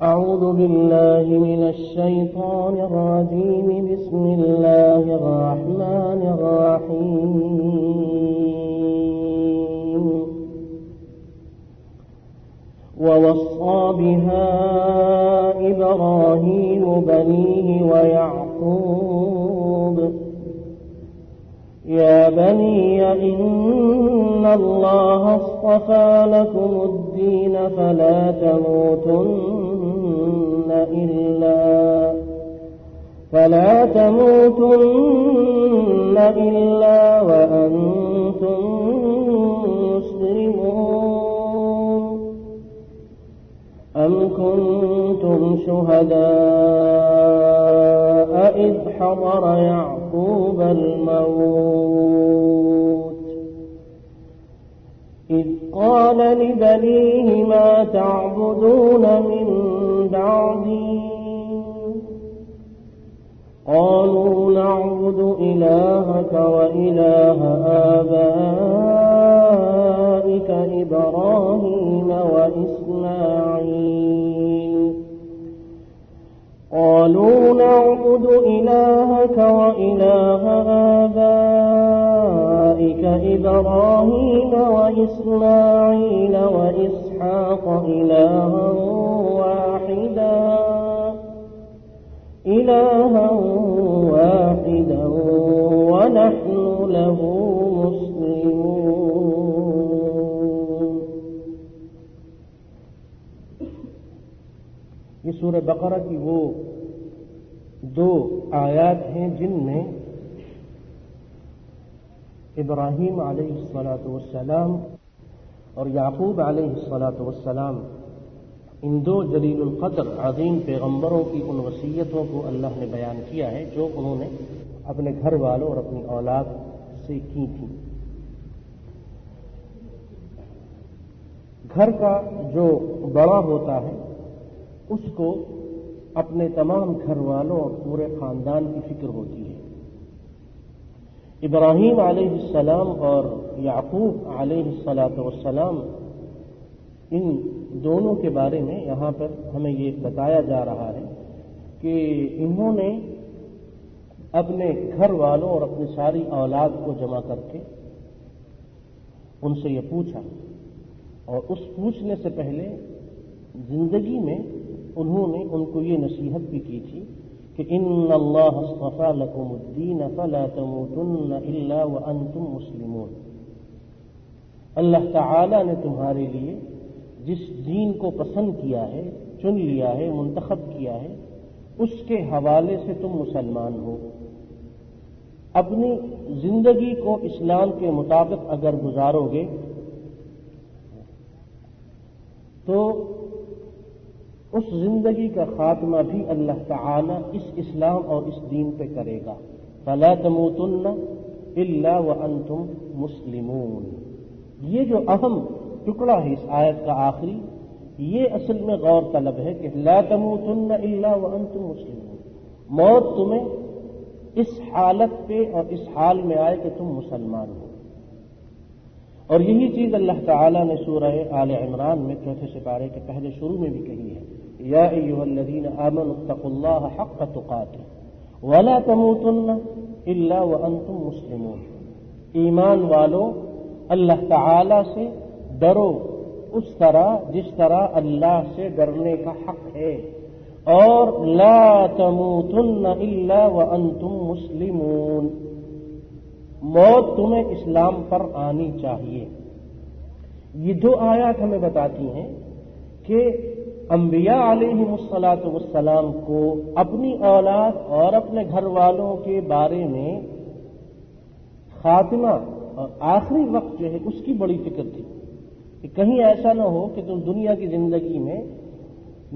أعوذ بالله من الشيطان الرجيم. بسم الله الرحمن الرحيم. ووصى بها إبراهيم بنيه ويعقوب يا بني إن الله اصطفى لكم الدين فلا تموتن إلا وأنتم مسلمون. أم كنتم شهداء إذ حضر يعقوب الموت إذ قال لبنيه ما تعبدون من بعدي قالوا نعبد إلهك وإله آبائك إبراهيم وإسماعيل وإسحاق إلها واحدا ونحن له مسلمون. یہ سورہ بقرہ کی وہ دو آیات ہیں جن میں ابراہیم علیہ الصلاۃ والسلام اور یعقوب علیہ الصلاۃ والسلام ان دو جلیل القدر عظیم پیغمبروں کی ان وصیتوں کو اللہ نے بیان کیا ہے جو انہوں نے اپنے گھر والوں اور اپنی اولاد سے کی تھیں. گھر کا جو بڑا ہوتا ہے اس کو اپنے تمام گھر والوں اور پورے خاندان کی فکر ہوتی ہے. ابراہیم علیہ السلام اور یعقوب علیہ الصلاۃ والسلام ان دونوں کے بارے میں یہاں پر ہمیں یہ بتایا جا رہا ہے کہ انہوں نے اپنے گھر والوں اور اپنی ساری اولاد کو جمع کر کے ان سے یہ پوچھا، اور اس پوچھنے سے پہلے زندگی میں انہوں نے ان کو یہ نصیحت بھی کی تھی کہ ان اللہ اصطفى لكم الدین فلا تموتن الا وانتم مسلمون. اللہ تعالی نے تمہارے لیے جس دین کو پسند کیا ہے، چن لیا ہے، منتخب کیا ہے، اس کے حوالے سے تم مسلمان ہو. اپنی زندگی کو اسلام کے مطابق اگر گزارو گے تو اس زندگی کا خاتمہ بھی اللہ تعالی اس اسلام اور اس دین پہ کرے گا. فلا تموتن الا وانتم مسلمون. یہ جو اہم ٹکڑا ہے اس آیت کا آخری، یہ اصل میں غور طلب ہے کہ لا تموتن الا وانتم مسلمون. موت تمہیں اس حالت پہ اور اس حال میں آئے کہ تم مسلمان ہو. اور یہی چیز اللہ تعالیٰ نے سورہ آل عمران میں چوتھے سپارے کے پہلے شروع میں بھی کہی ہے، یا ایھا الذین آمنوا اتقوا اللہ حق تقاتہ ولا تموتن الا وانتم مسلمون. ایمان والو اللہ تعالیٰ سے ڈرو اس طرح جس طرح اللہ سے ڈرنے کا حق ہے، اور لا تموتن الا وانتم مسلمون. موت تمہیں اسلام پر آنی چاہیے. یہ دو آیات ہمیں بتاتی ہیں کہ انبیاء علیہم الصلاۃ والسلام کو اپنی اولاد اور اپنے گھر والوں کے بارے میں خاتمہ اور آخری وقت جو ہے اس کی بڑی فکر تھی کہ کہیں ایسا نہ ہو کہ تم دنیا کی زندگی میں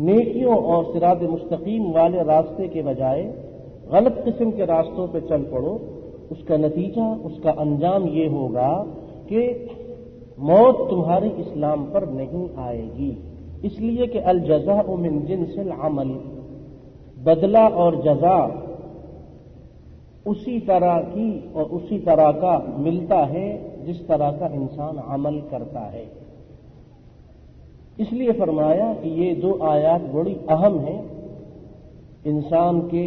نیکیوں اور صراط مستقیم والے راستے کے بجائے غلط قسم کے راستوں پہ چل پڑو. اس کا نتیجہ، اس کا انجام یہ ہوگا کہ موت تمہاری اسلام پر نہیں آئے گی. اس لیے کہ الجزاء من جنس العمل، بدلہ اور جزا اسی طرح کی اور اسی طرح کا ملتا ہے جس طرح کا انسان عمل کرتا ہے. اس لیے فرمایا کہ یہ دو آیات بڑی اہم ہیں انسان کے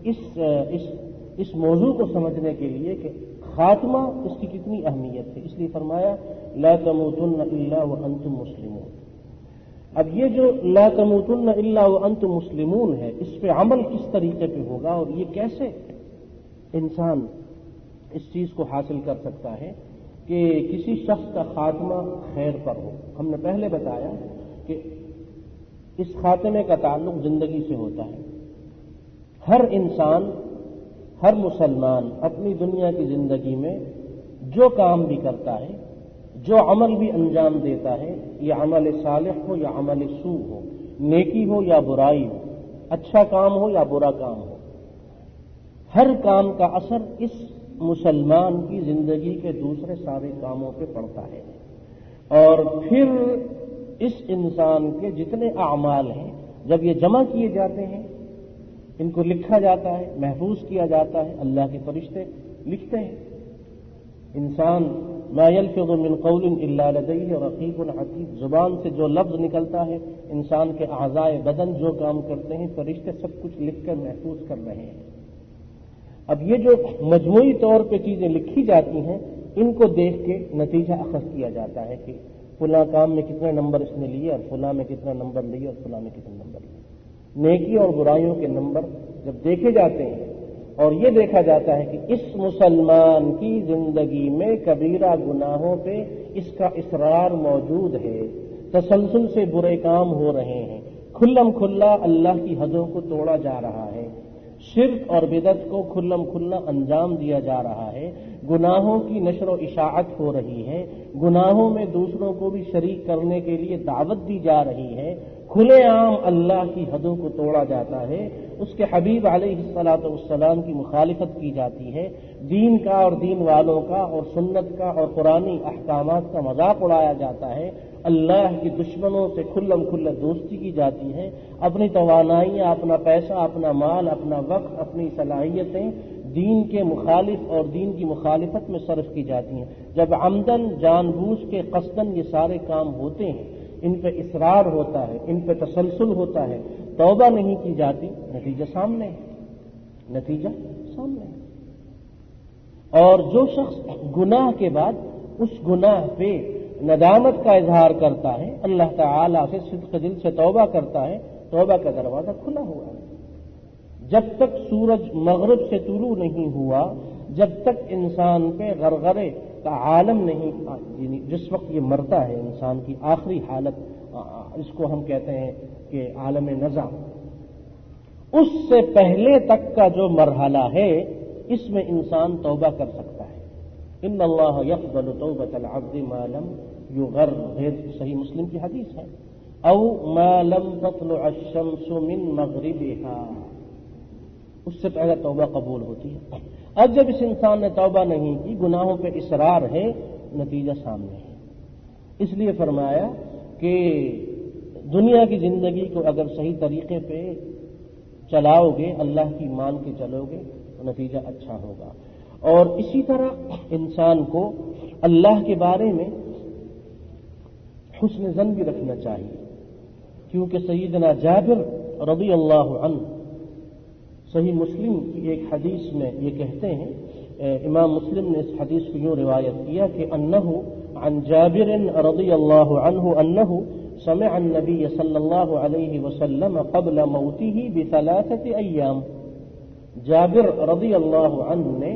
اس موضوع کو سمجھنے کے لیے کہ خاتمہ اس کی کتنی اہمیت ہے. اس لیے فرمایا لا تموتن الا وانتم مسلمون. اب یہ جو لا تموتن الا وانتم مسلمون ہے، اس پہ عمل کس طریقے پہ ہوگا اور یہ کیسے انسان اس چیز کو حاصل کر سکتا ہے کہ کسی شخص کا خاتمہ خیر پر ہو. ہم نے پہلے بتایا کہ اس خاتمے کا تعلق زندگی سے ہوتا ہے. ہر انسان، ہر مسلمان اپنی دنیا کی زندگی میں جو کام بھی کرتا ہے، جو عمل بھی انجام دیتا ہے، یہ عمل صالح ہو یا عمل سوء ہو، نیکی ہو یا برائی ہو، اچھا کام ہو یا برا کام ہو، ہر کام کا اثر اس مسلمان کی زندگی کے دوسرے سارے کاموں پہ پڑتا ہے. اور پھر اس انسان کے جتنے اعمال ہیں جب یہ جمع کیے جاتے ہیں، ان کو لکھا جاتا ہے، محفوظ کیا جاتا ہے، اللہ کے فرشتے لکھتے ہیں. انسان ما یلفظ من قول الا لدیہ رقیب عتید، زبان سے جو لفظ نکلتا ہے، انسان کے اعضاء بدن جو کام کرتے ہیں، فرشتے سب کچھ لکھ کر محفوظ کر رہے ہیں. اب یہ جو مجموعی طور پہ چیزیں لکھی جاتی ہیں، ان کو دیکھ کے نتیجہ اخذ کیا جاتا ہے کہ فلاں کام میں کتنے نمبر اس نے لیے اور فلاں میں کتنا نمبر لیے اور فلاں میں کتنے نمبر لیے. نیکی اور برائیوں کے نمبر جب دیکھے جاتے ہیں اور یہ دیکھا جاتا ہے کہ اس مسلمان کی زندگی میں کبیرہ گناہوں پہ اس کا اصرار موجود ہے، تسلسل سے برے کام ہو رہے ہیں، کھلم کھلا اللہ کی حدوں کو توڑا جا رہا ہے، شرک اور بدعت کو کھلم کھلا انجام دیا جا رہا ہے، گناہوں کی نشر و اشاعت ہو رہی ہے، گناہوں میں دوسروں کو بھی شریک کرنے کے لیے دعوت دی جا رہی ہے، کھلے عام اللہ کی حدوں کو توڑا جاتا ہے، اس کے حبیب علیہ الصلوۃ والسلام کی مخالفت کی جاتی ہے، دین کا اور دین والوں کا اور سنت کا اور قرآنی احکامات کا مذاق اڑایا جاتا ہے، اللہ کی دشمنوں سے کھلم کھلا دوستی کی جاتی ہے، اپنی توانائیاں، اپنا پیسہ، اپنا مال، اپنا وقت، اپنی صلاحیتیں دین کے مخالف اور دین کی مخالفت میں صرف کی جاتی ہیں. جب عمدن جان بوجھ کے قصدن یہ سارے کام ہوتے ہیں، ان پہ اصرار ہوتا ہے، ان پہ تسلسل ہوتا ہے، توبہ نہیں کی جاتی، نتیجہ سامنے ہے، نتیجہ سامنے ہے. اور جو شخص گناہ کے بعد اس گناہ پہ ندامت کا اظہار کرتا ہے، اللہ تعالی سے صدق دل سے توبہ کرتا ہے، توبہ کا دروازہ کھلا ہوا ہے. جب تک سورج مغرب سے طلوع نہیں ہوا، جب تک انسان پہ غرغرے کا عالم نہیں، جس وقت یہ مرتا ہے انسان کی آخری حالت، اس کو ہم کہتے ہیں کہ عالم نزع، اس سے پہلے تک کا جو مرحلہ ہے اس میں انسان توبہ کر سکتا ہے. ان اللہ یقبل توبۃ العبد ما لم یغرغر، صحیح مسلم کی حدیث ہے، او ما لم تطلع الشمس من مغربها، اس سے پہلے توبہ قبول ہوتی ہے. اب جب اس انسان نے توبہ نہیں کی، گناہوں پہ اصرار ہے، نتیجہ سامنے ہے. اس لیے فرمایا کہ دنیا کی زندگی کو اگر صحیح طریقے پہ چلاؤ گے، اللہ کی مان کے چلو گے تو نتیجہ اچھا ہوگا. اور اسی طرح انسان کو اللہ کے بارے میں حسن ظن بھی رکھنا چاہیے، کیونکہ سیدنا جابر رضی اللہ عنہ صحیح مسلم کی ایک حدیث میں یہ کہتے ہیں، امام مسلم نے اس حدیث کو یوں روایت کیا کہ انہ عن جابر رضی اللہ عنہ انہ سمع النبی صلی اللہ علیہ وسلم قبل موته بثلاثة ایام. جابر رضی اللہ عنہ نے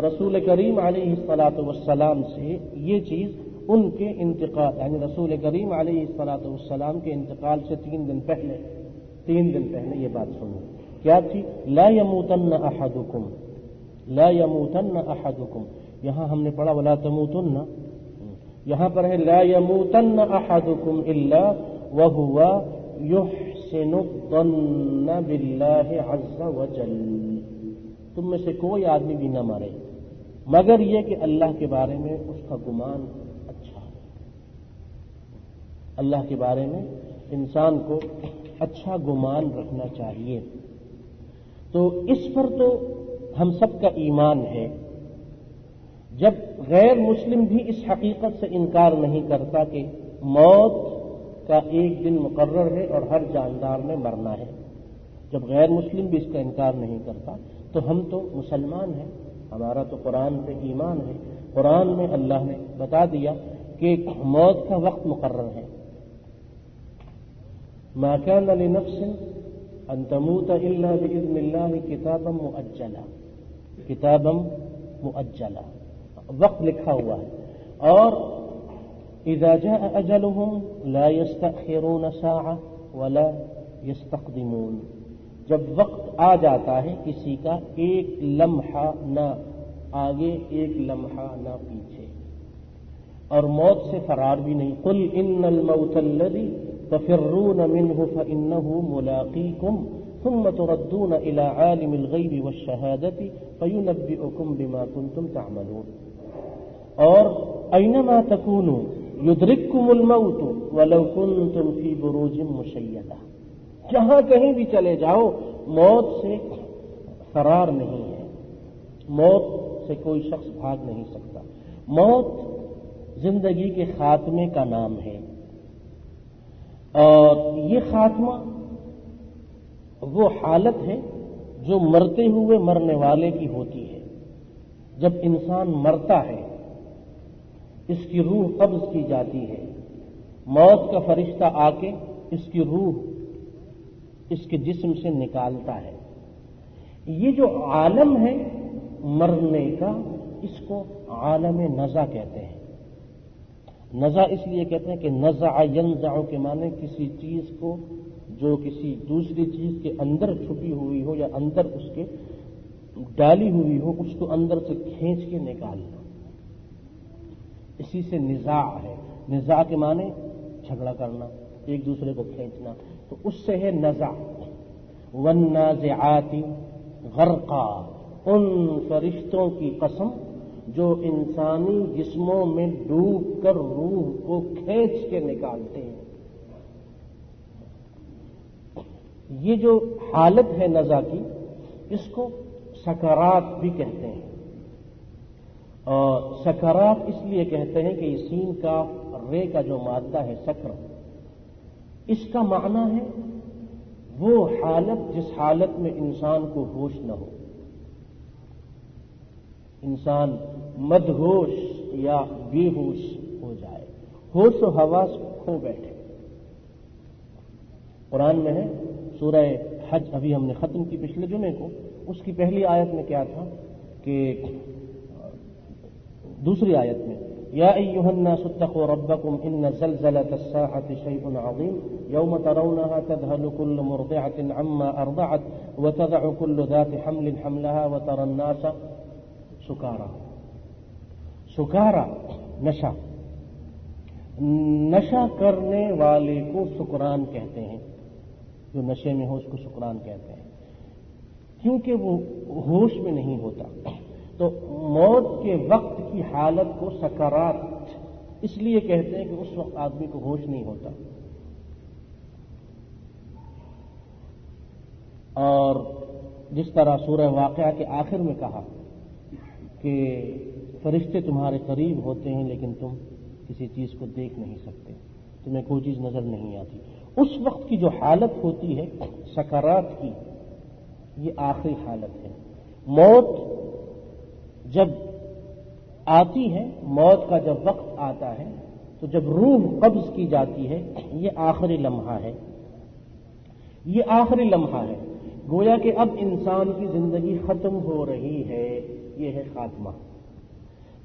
رسول کریم علیہ الصلاۃ والسلام سے یہ چیز ان کے انتقال، یعنی رسول کریم علیہ الصلاۃ والسلام کے انتقال سے 3 دن پہلے یہ بات سنی. کیا تھی؟ لا يموتن احدکم، لا يموتن احدکم. یہاں ہم نے پڑھا ولا تموتن، یہاں پر ہے لا يموتن احدکم الا وهو يحسن الظن بالله عز وجل. تم میں سے کوئی آدمی بھی نہ مرے مگر یہ کہ اللہ کے بارے میں اس کا گمان اچھا ہے. اللہ کے بارے میں انسان کو اچھا گمان رکھنا چاہیے. تو اس پر تو ہم سب کا ایمان ہے. جب غیر مسلم بھی اس حقیقت سے انکار نہیں کرتا کہ موت کا ایک دن مقرر ہے اور ہر جاندار نے مرنا ہے۔ جب غیر مسلم بھی اس کا انکار نہیں کرتا تو ہم تو مسلمان ہیں، ہمارا تو قرآن پہ ایمان ہے۔ قرآن میں اللہ نے بتا دیا کہ موت کا وقت مقرر ہے۔ ما كان لنفس ان تموت الا باذن الله کتابا مؤجلا، کتابا مؤجلا، وقت لکھا ہوا ہے۔ اور اذا جاء اجلهم لا يستأخرون ساعة ولا يستقدمون، جب وقت آ جاتا ہے کسی کا ایک لمحہ نہ آگے ایک لمحہ نہ پیچھے، اور موت سے فرار بھی نہیں۔ قل ان الموت الذي تفرون منه فانه ملاقيكم ثم تردون الى عالم الغيب والشهادة فينبئكم بما كنتم تعملون، اور اینما تکونوا یدرککم الموت ولو کنتم فی بروج مشیدہ، جہاں کہیں بھی چلے جاؤ موت سے فرار نہیں ہے، موت سے کوئی شخص بھاگ نہیں سکتا۔ موت زندگی کے خاتمے کا نام ہے، اور یہ خاتمہ وہ حالت ہے جو مرتے ہوئے مرنے والے کی ہوتی ہے۔ جب انسان مرتا ہے اس کی روح قبض کی جاتی ہے، موت کا فرشتہ آ کے اس کی روح اس کے جسم سے نکالتا ہے۔ یہ جو عالم ہے مرنے کا، اس کو عالم نزع کہتے ہیں۔ نزع اس لیے کہتے ہیں کہ نزع ینزع کے معنی کسی چیز کو جو کسی دوسری چیز کے اندر چھپی ہوئی ہو یا اندر اس کے ڈالی ہوئی ہو، اس کو اندر سے کھینچ کے نکالنا، اسی سے نزاع ہے۔ نزاع کے معنی جھگڑا کرنا، ایک دوسرے کو کھینچنا، تو اس سے ہے نزع۔ والنازعات غرقا، ان فرشتوں کی قسم جو انسانی جسموں میں ڈوب کر روح کو کھینچ کے نکالتے ہیں۔ یہ جو حالت ہے نزع کی، اس کو سکرات بھی کہتے ہیں، اور سکرات اس لیے کہتے ہیں کہ یہ سین کا رے کا جو مادہ ہے سکر، اس کا معنی ہے وہ حالت جس حالت میں انسان کو ہوش نہ ہو، انسان مدہوش یا بے ہوش ہو جائے، ہوش و حواس کھو بیٹھے۔ قرآن میں ہے سورہ حج، ابھی ہم نے ختم کی پچھلے جمعے کو، اس کی پہلی آیت میں کیا تھا کہ دوسری آیت میں یا ایھا الناس اتقوا ربکم ان زلزلۃ الساعۃ شیء عظیم یوم ترونها تذهل كل مرضعة عما ارضعت وتضع كل ذات حمل حملها وترى الناس سکارا۔ سکارا نشہ، نشہ کرنے والے کو سکران کہتے ہیں، جو نشے میں ہو اس کو سکران کہتے ہیں، کیونکہ وہ ہوش میں نہیں ہوتا۔ تو موت کے وقت کی حالت کو سکرات اس لیے کہتے ہیں کہ اس وقت آدمی کو ہوش نہیں ہوتا۔ اور جس طرح سورہ واقعہ کے آخر میں کہا کہ فرشتے تمہارے قریب ہوتے ہیں لیکن تم کسی چیز کو دیکھ نہیں سکتے، تمہیں کوئی چیز نظر نہیں آتی، اس وقت کی جو حالت ہوتی ہے سکرات کی، یہ آخری حالت ہے۔ موت جب آتی ہے، موت کا جب وقت آتا ہے تو جب روح قبض کی جاتی ہے، یہ آخری لمحہ ہے، یہ آخری لمحہ ہے، گویا کہ اب انسان کی زندگی ختم ہو رہی ہے، یہ ہے خاتمہ۔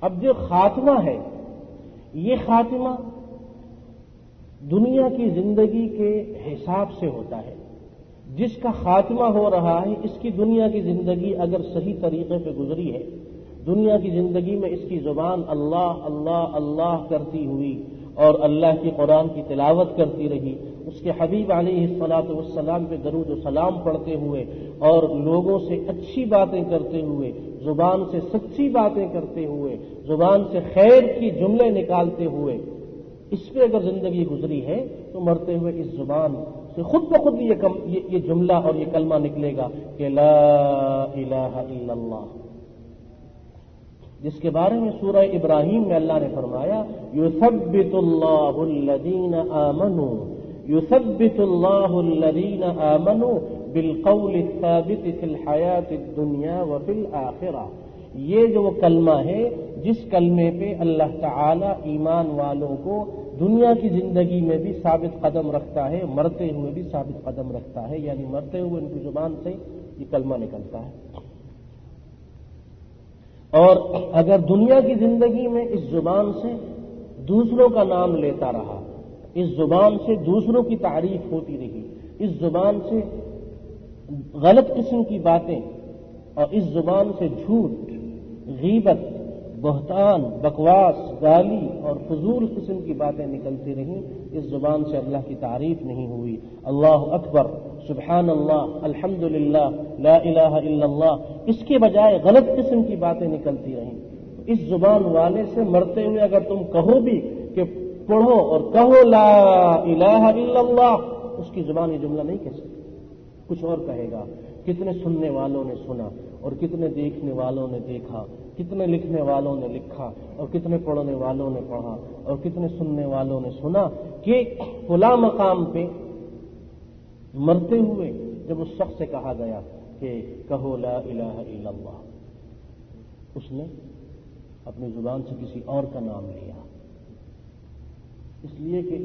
اب جو خاتمہ ہے، یہ خاتمہ دنیا کی زندگی کے حساب سے ہوتا ہے۔ جس کا خاتمہ ہو رہا ہے، اس کی دنیا کی زندگی اگر صحیح طریقے پہ گزری ہے، دنیا کی زندگی میں اس کی زبان اللہ اللہ اللہ کرتی ہوئی اور اللہ کی قرآن کی تلاوت کرتی رہی، اس کے حبیب علیہ الصلاۃ والسلام پہ درود و سلام پڑھتے ہوئے اور لوگوں سے اچھی باتیں کرتے ہوئے، زبان سے سچی باتیں کرتے ہوئے، زبان سے خیر کی جملے نکالتے ہوئے، اس پہ اگر زندگی گزری ہے تو مرتے ہوئے اس زبان سے خود بخود یہ جملہ اور یہ کلمہ نکلے گا کہ لا الہ الا اللہ۔ جس کے بارے میں سورہ ابراہیم میں اللہ نے فرمایا یثبت اللہ الذین آمنوا یثبت اللہ الذین آمنوا بالقول الثابت فی الحیات الدنیا وفی الآخرہ. یہ جو وہ کلمہ ہے جس کلمے پہ اللہ تعالی ایمان والوں کو دنیا کی زندگی میں بھی ثابت قدم رکھتا ہے، مرتے ہوئے بھی ثابت قدم رکھتا ہے، یعنی مرتے ہوئے ان کی زبان سے یہ کلمہ نکلتا ہے. اور اگر دنیا کی زندگی میں اس زبان سے دوسروں کا نام لیتا رہا، اس زبان سے دوسروں کی تعریف ہوتی رہی، اس زبان سے غلط قسم کی باتیں اور اس زبان سے جھوٹ، غیبت، بہتان، بکواس، گالی اور فضول قسم کی باتیں نکلتی رہیں، اس زبان سے اللہ کی تعریف نہیں ہوئی. اللہ اکبر، سبحان اللہ، الحمدللہ، لا الہ الا اللہ، اس کے بجائے غلط قسم کی باتیں نکلتی رہیں. اس زبان والے سے مرتے ہوئے اگر تم کہو بھی کہ پڑھو اور کہو لا الہ الا اللہ، اس کی زبان یہ جملہ نہیں کہہ سکتی، کچھ اور کہے گا. کتنے سننے والوں نے سنا اور کتنے دیکھنے والوں نے دیکھا، کتنے لکھنے والوں نے لکھا اور کتنے پڑھنے والوں نے پڑھا اور کتنے سننے والوں نے سنا کہ فلاں مقام پہ مرتے ہوئے جب اس شخص سے کہا گیا کہ کہو لا الہ الا اللہ، اس نے اپنی زبان سے کسی اور کا نام لیا. اس لیے کہ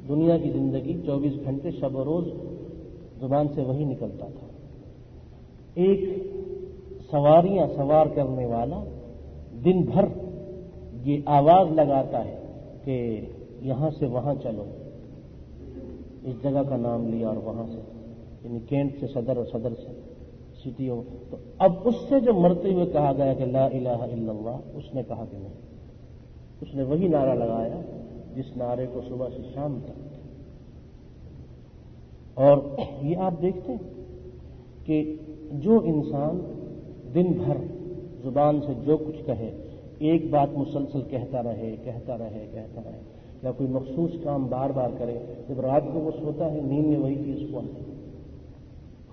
دنیا کی زندگی 24 گھنٹے شب و روز زبان سے وہی نکلتا تھا. ایک سواریاں سوار کرنے والا دن بھر یہ آواز لگاتا ہے کہ یہاں سے وہاں چلو، اس جگہ کا نام لیا اور وہاں سے، یعنی کینٹ سے صدر اور صدر سے سٹی ہو. تو اب اس سے جو مرتے ہوئے کہا گیا کہ لا الہ الا اللہ، اس نے کہا کہ نہیں، اس نے وہی نعرہ لگایا جس نعرے کو صبح سے شام تک. اور یہ آپ دیکھتے ہیں کہ جو انسان دن بھر زبان سے جو کچھ کہے، ایک بات مسلسل کہتا رہے یا کوئی مخصوص کام بار بار کرے، جب رات کو وہ سوتا ہے نیند میں وہی چیز کو آتی ہے،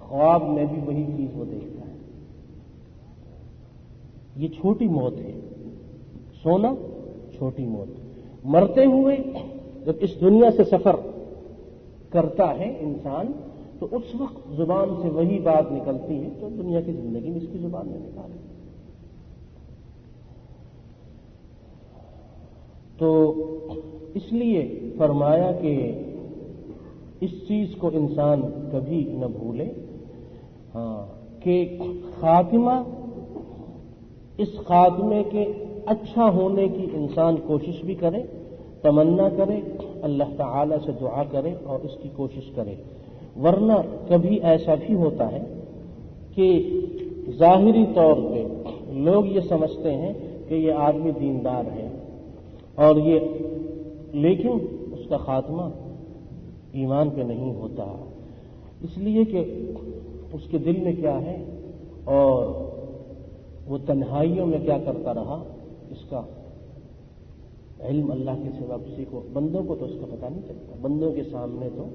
خواب میں بھی وہی چیز وہ دیکھتا ہے. یہ چھوٹی موت ہے، سونا چھوٹی موت. مرتے ہوئے جب اس دنیا سے سفر کرتا ہے انسان تو اس وقت زبان سے وہی بات نکلتی ہے تو دنیا کی زندگی میں اس کی زبان نے نکالی. تو اس لیے فرمایا کہ اس چیز کو انسان کبھی نہ بھولے کہ خاتمہ، اس خاتمے کے اچھا ہونے کی انسان کوشش بھی کرے، تمنا کرے، اللہ تعالی سے دعا کرے اور اس کی کوشش کرے. ورنہ کبھی ایسا بھی ہوتا ہے کہ ظاہری طور پہ لوگ یہ سمجھتے ہیں کہ یہ آدمی دیندار ہے اور لیکن اس کا خاتمہ ایمان پہ نہیں ہوتا، اس لیے کہ اس کے دل میں کیا ہے اور وہ تنہائیوں میں کیا کرتا رہا، اس کا علم اللہ کے سوا کسی کو، بندوں کو تو اس کا پتہ نہیں چلتا، بندوں کے سامنے تو.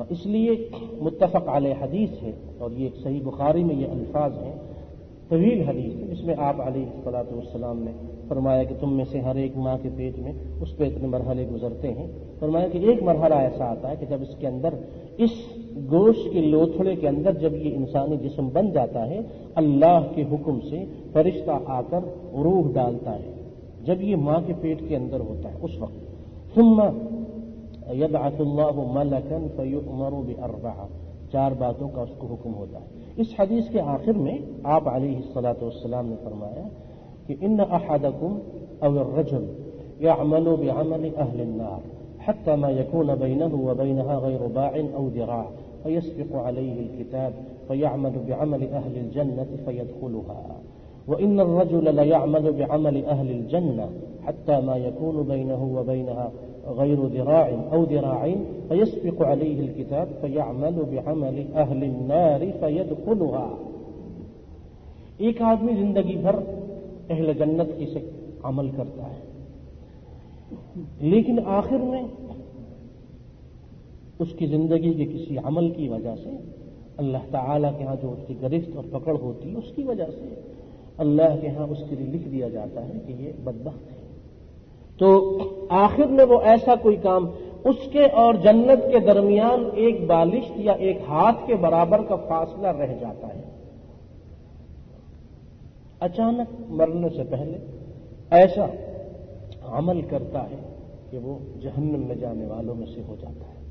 اس لیے متفق علیہ حدیث ہے اور یہ صحیح بخاری میں یہ الفاظ ہیں، طویل حدیث ہے، جس میں آپ علیہ الصلوۃ والسلام نے فرمایا کہ تم میں سے ہر ایک ماں کے پیٹ میں اس پہ اتنے مرحلے گزرتے ہیں. فرمایا کہ ایک مرحلہ ایسا آتا ہے کہ جب اس کے اندر، اس گوشت کے لوتھڑے کے اندر جب یہ انسانی جسم بن جاتا ہے، اللہ کے حکم سے فرشتہ آ کر روح ڈالتا ہے. جب یہ ماں کے پیٹ کے اندر ہوتا ہے اس وقت ثم یبعث اللہ ملکا فیؤمر باربع، 4 باتوں کا اس کو حکم ہوتا ہے. اس حدیث کے آخر میں آپ علیہ الصلوۃ والسلام نے فرمایا کہ ان احدکم او الرجل يعمل بعمل اهل النار حتى ما يكون بينه وبينها غير باع او ذراع فيسبق عليه الكتاب فيعمل بعمل اهل الجنة فيدخلها وان الرجل ليعمل بعمل اهل الجنة حتى ما يكون بينه وبينها غير ذراع او ذراعين فيسبق عليه الكتاب فيعمل بعمل اهل النار فيدخلها. ایک آدمی زندگی بھر اہل جنت کی سے عمل کرتا ہے، لیکن آخر میں اس کی زندگی کے کسی عمل کی وجہ سے اللہ تعالیٰ کے ہاں جو اس کی گرفت اور پکڑ ہوتی ہے اس کی وجہ سے اللہ کے ہاں اس کے لیے لکھ دیا جاتا ہے کہ یہ بدبخت ہے۔ تو آخر میں وہ ایسا کوئی کام، اس کے اور جنت کے درمیان ایک بالشت یا ایک ہاتھ کے برابر کا فاصلہ رہ جاتا ہے۔ اچانک مرنے سے پہلے ایسا عمل کرتا ہے کہ وہ جہنم میں جانے والوں میں سے ہو جاتا ہے۔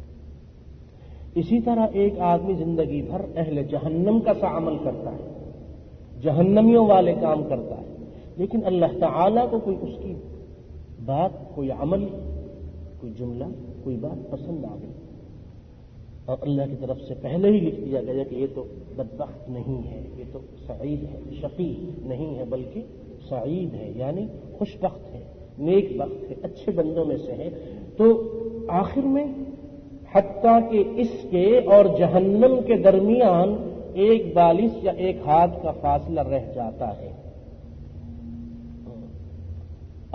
اسی طرح ایک آدمی زندگی بھر اہل جہنم کا سا عمل کرتا ہے، جہنمیوں والے کام کرتا ہے، لیکن اللہ تعالیٰ کو کوئی اس کی بات، کوئی عمل، کوئی جملہ، کوئی بات پسند آ گئی اور اللہ کی طرف سے پہلے ہی لکھ دیا گیا کہ یہ تو بدبخت نہیں ہے، یہ تو سعید ہے، شقی نہیں ہے بلکہ سعید ہے، یعنی خوش بخت ہے، نیک بخت ہے، اچھے بندوں میں سے ہے۔ تو آخر میں حتیٰ کہ اس کے اور جہنم کے درمیان ایک بالش یا ایک ہاتھ کا فاصلہ رہ جاتا ہے۔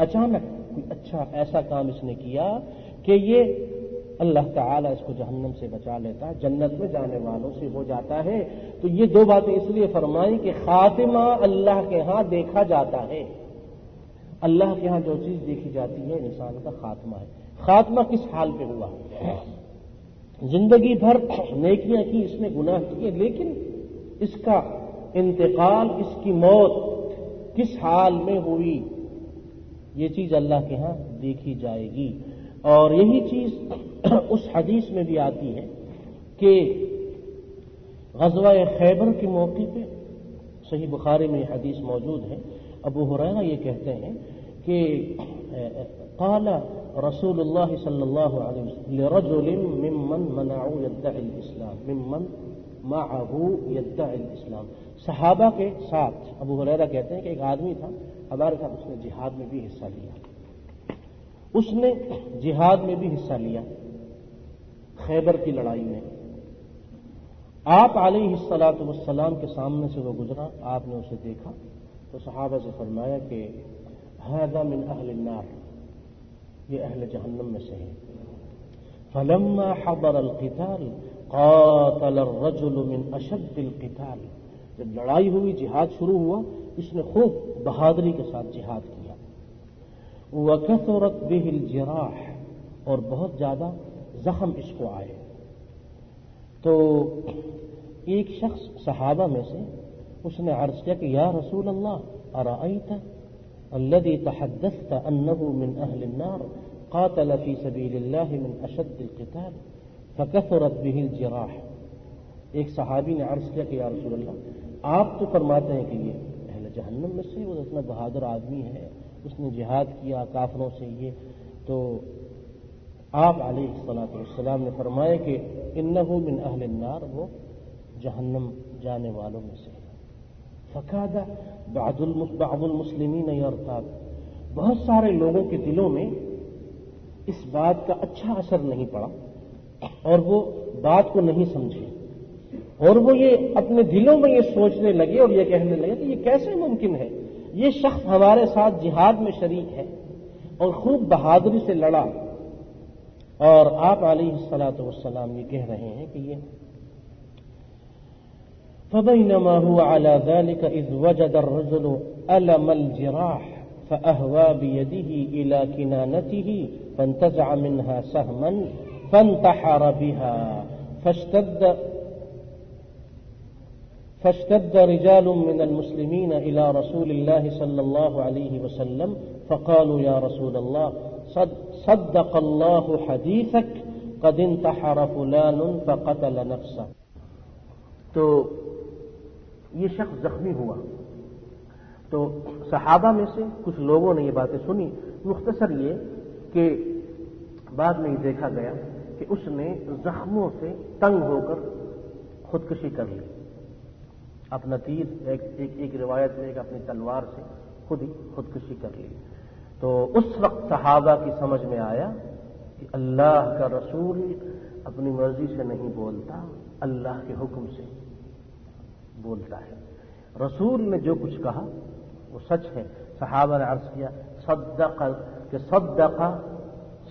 اچانک کوئی اچھا ایسا کام اس نے کیا کہ یہ اللہ تعالیٰ اس کو جہنم سے بچا لیتا ہے، جنت میں جانے والوں سے ہو جاتا ہے۔ تو یہ دو باتیں اس لیے فرمائیں کہ خاتمہ اللہ کے ہاں دیکھا جاتا ہے۔ اللہ کے ہاں جو چیز دیکھی جاتی ہے انسان کا خاتمہ ہے۔ خاتمہ کس حال پہ ہوا؟ زندگی بھر نیکیاں کی، اس نے گناہ کیے، لیکن اس کا انتقال، اس کی موت کس حال میں ہوئی، یہ چیز اللہ کے ہاں دیکھی جائے گی۔ اور یہی چیز اس حدیث میں بھی آتی ہے کہ غزوہ خیبر کے موقع پہ صحیح بخاری میں یہ حدیث موجود ہے، ابو ہریرہ یہ کہتے ہیں کہ قال رسول اللہ صلی اللہ علیہ وسلم لرجل ممن منعوا يدعي الاسلام ممن معه يدعي الاسلام، صحابہ کے ساتھ ابو ہریرہ کہتے ہیں کہ ایک آدمی تھا ہمارے ساتھ، اس نے جہاد میں بھی حصہ لیا، اس نے جہاد میں بھی حصہ لیا، خیبر کی لڑائی میں۔ آپ علیہ الصلاۃ والسلام کے سامنے سے وہ گزرا، آپ نے اسے دیکھا تو صحابہ سے فرمایا کہ ھذا من اہل النار، یہ اہل جہنم میں سے ہے۔ فلما حضر القتال قاتل الرجل من اشد القتال، جب لڑائی ہوئی، جہاد شروع ہوا، اس نے خوب بہادری کے ساتھ جہاد کیا۔ وکثرت به الجراح، اور بہت زیادہ زخم اس کو آئے۔ تو ایک شخص صحابہ میں سے اس نے عرض کیا کہ یا رسول اللہ ارأیت الذي تحدثت انه من اهل النار قاتل في سبيل الله من اشد القتال فكثرت به الجراح۔ ایک صحابی نے عرض کیا کہ یا رسول اللہ، آپ تو فرماتے ہیں کہ یہ اہل جہنم میں سے، وہ اتنا بہادر آدمی ہے، اس نے جہاد کیا کافروں سے، یہ تو آپ علیہ الصلاۃ والسلام نے فرمایا کہ انه من اہل النار، وہ جہنم جانے والوں میں سے ہے۔ فکاد بعض المسلمین یرتاب، بہت سارے لوگوں کے دلوں میں اس بات کا اچھا اثر نہیں پڑا اور وہ بات کو نہیں سمجھے، اور وہ یہ اپنے دلوں میں یہ سوچنے لگے اور یہ کہنے لگے کہ یہ کیسے ممکن ہے، یہ شخص ہمارے ساتھ جہاد میں شریک ہے اور خوب بہادری سے لڑا، اور آپ علیہ الصلاۃ والسلام یہ کہہ رہے ہیں کہ یہ فبينما هو على ذلك إذ وجد الرجل ألم الجراح فأهوى بيده إلى كنانته فانتزع منها سهما فانتحر بها فاشتد رجال من المسلمين إلى رسول الله صلى الله عليه وسلم فقالوا يا رسول الله صدق الله حديثك قد انتحر فلان فقتل نفسه۔ تو یہ شخص زخمی ہوا، تو صحابہ میں سے کچھ لوگوں نے یہ باتیں سنی۔ مختصر یہ کہ بعد میں یہ دیکھا گیا کہ اس نے زخموں سے تنگ ہو کر خودکشی کر لی، اپنا تیر ایک روایت میں ایک اپنی تلوار سے خود ہی خودکشی کر لی۔ تو اس وقت صحابہ کی سمجھ میں آیا کہ اللہ کا رسول اپنی مرضی سے نہیں بولتا، اللہ کے حکم سے بولتا ہے۔ رسول نے جو کچھ کہا وہ سچ ہے۔ صحابہ نے عرض کیا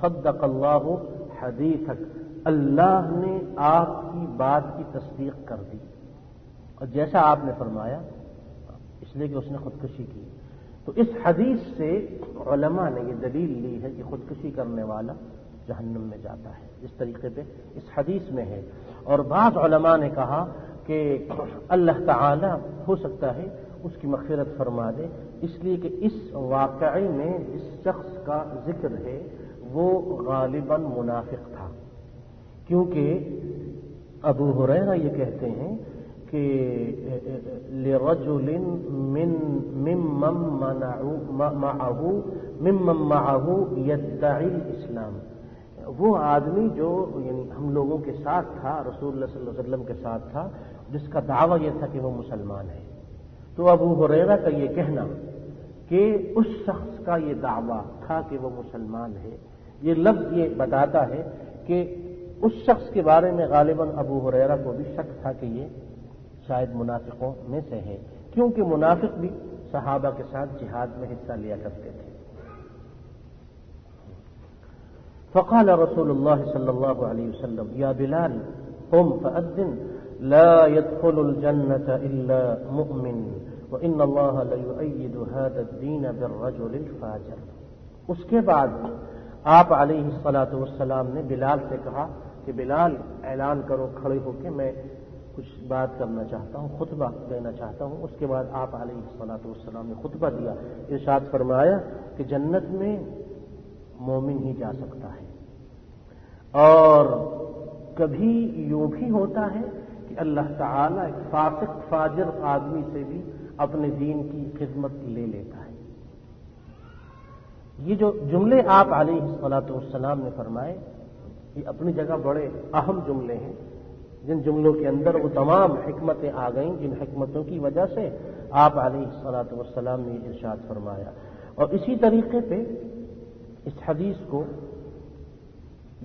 صدق اللہ حدیثک، اللہ نے آپ کی بات کی تصدیق کر دی، اور جیسا آپ نے فرمایا اس لیے کہ اس نے خودکشی کی۔ تو اس حدیث سے علماء نے یہ دلیل لی ہے کہ خودکشی کرنے والا جہنم میں جاتا ہے، اس طریقے پہ اس حدیث میں ہے۔ اور بعض علماء نے کہا کہ اللہ تعالی ہو سکتا ہے اس کی مغفرت فرما دے، اس لیے کہ اس واقعے میں جس شخص کا ذکر ہے وہ غالباً منافق تھا، کیونکہ ابو ہریرہ یہ کہتے ہیں کہ لرجل ممن معه يدعي الاسلام، وہ آدمی جو یعنی ہم لوگوں کے ساتھ تھا، رسول اللہ صلی اللہ علیہ وسلم کے ساتھ تھا، جس کا دعویٰ یہ تھا کہ وہ مسلمان ہے۔ تو ابو ہریرہ کا یہ کہنا کہ اس شخص کا یہ دعویٰ تھا کہ وہ مسلمان ہے، یہ لفظ یہ بتاتا ہے کہ اس شخص کے بارے میں غالباً ابو ہریرہ کو بھی شک تھا کہ یہ شاید منافقوں میں سے ہے، کیونکہ منافق بھی صحابہ کے ساتھ جہاد میں حصہ لیا کرتے تھے۔ فقال رسول الله صلى الله عليه وسلم يا بلال قم فأذن لا يدخل الجنة إلا مؤمن وإن الله ليؤيد هذا الدين بالرجل الفاجر۔ اس کے بعد آپ علیہ الصلاۃ والسلام نے بلال سے کہا کہ بلال اعلان کرو کھڑے ہو کے، میں کچھ بات کرنا چاہتا ہوں، خطبہ دینا چاہتا ہوں۔ اس کے بعد آپ علیہ الصلاۃ والسلام نے خطبہ دیا، ارشاد فرمایا کہ جنت میں مومن ہی جا سکتا ہے، اور کبھی یوں بھی ہوتا ہے کہ اللہ تعالیٰ ایک فاسق فاجر آدمی سے بھی اپنے دین کی خدمت لے لیتا ہے۔ یہ جو جملے آپ علیہ الصلاۃ والسلام نے فرمائے یہ اپنی جگہ بڑے اہم جملے ہیں، جن جملوں کے اندر وہ تمام حکمتیں آ گئیں جن حکمتوں کی وجہ سے آپ علیہ الصلاۃ والسلام نے ارشاد فرمایا۔ اور اسی طریقے پہ اس حدیث کو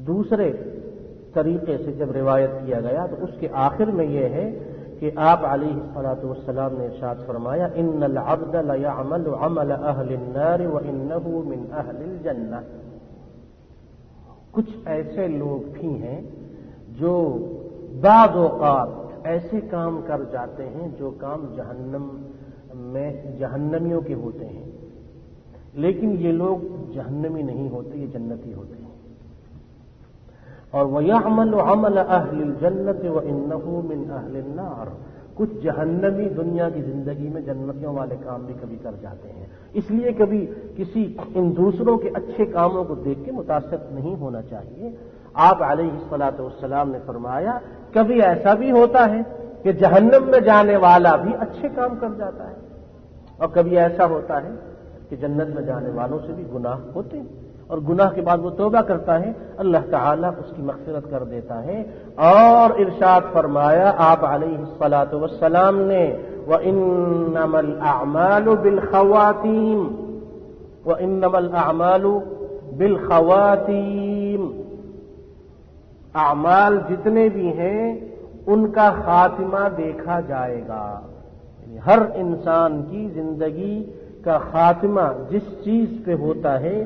دوسرے طریقے سے جب روایت کیا گیا تو اس کے آخر میں یہ ہے کہ آپ علیہ الصلاۃ والسلام نے ارشاد فرمایا ان العبد لیعمل عمل اہل النار وانہ من اہل الجنہ۔ کچھ ایسے لوگ بھی ہیں جو بعض اوقات ایسے کام کر جاتے ہیں جو کام جہنم میں جہنمیوں کے ہوتے ہیں، لیکن یہ لوگ جہنمی نہیں ہوتے، یہ جنتی ہوتے ہیں۔ اور وَيَعْمَلُ عَمَلَ أَهْلِ الْجَنَّةِ وَإِنَّهُ مِنْ أَهْلِ النَّارِ، کچھ جہنمی دنیا کی زندگی میں جنتیوں والے کام بھی کبھی کر جاتے ہیں، اس لیے کبھی کسی ان دوسروں کے اچھے کاموں کو دیکھ کے متاثر نہیں ہونا چاہیے۔ آپ علیہ الصلاۃ والسلام نے فرمایا کبھی ایسا بھی ہوتا ہے کہ جہنم میں جانے والا بھی اچھے کام کر جاتا ہے، اور کبھی ایسا ہوتا ہے کہ جنت میں جانے والوں سے بھی گناہ ہوتے ہیں، اور گناہ کے بعد وہ توبہ کرتا ہے، اللہ تعالیٰ اس کی مغفرت کر دیتا ہے۔ اور ارشاد فرمایا آپ علیہ الصلاۃ والسلام نے وَإِنَّمَا الْأَعْمَالُ بِالْخَوَاتِيمِ وَإِنَّمَا الْأَعْمَالُ بِالْخَوَاتِيمِ، اعمال جتنے بھی ہیں ان کا خاتمہ دیکھا جائے گا، یعنی ہر انسان کی زندگی کا خاتمہ جس چیز پہ ہوتا ہے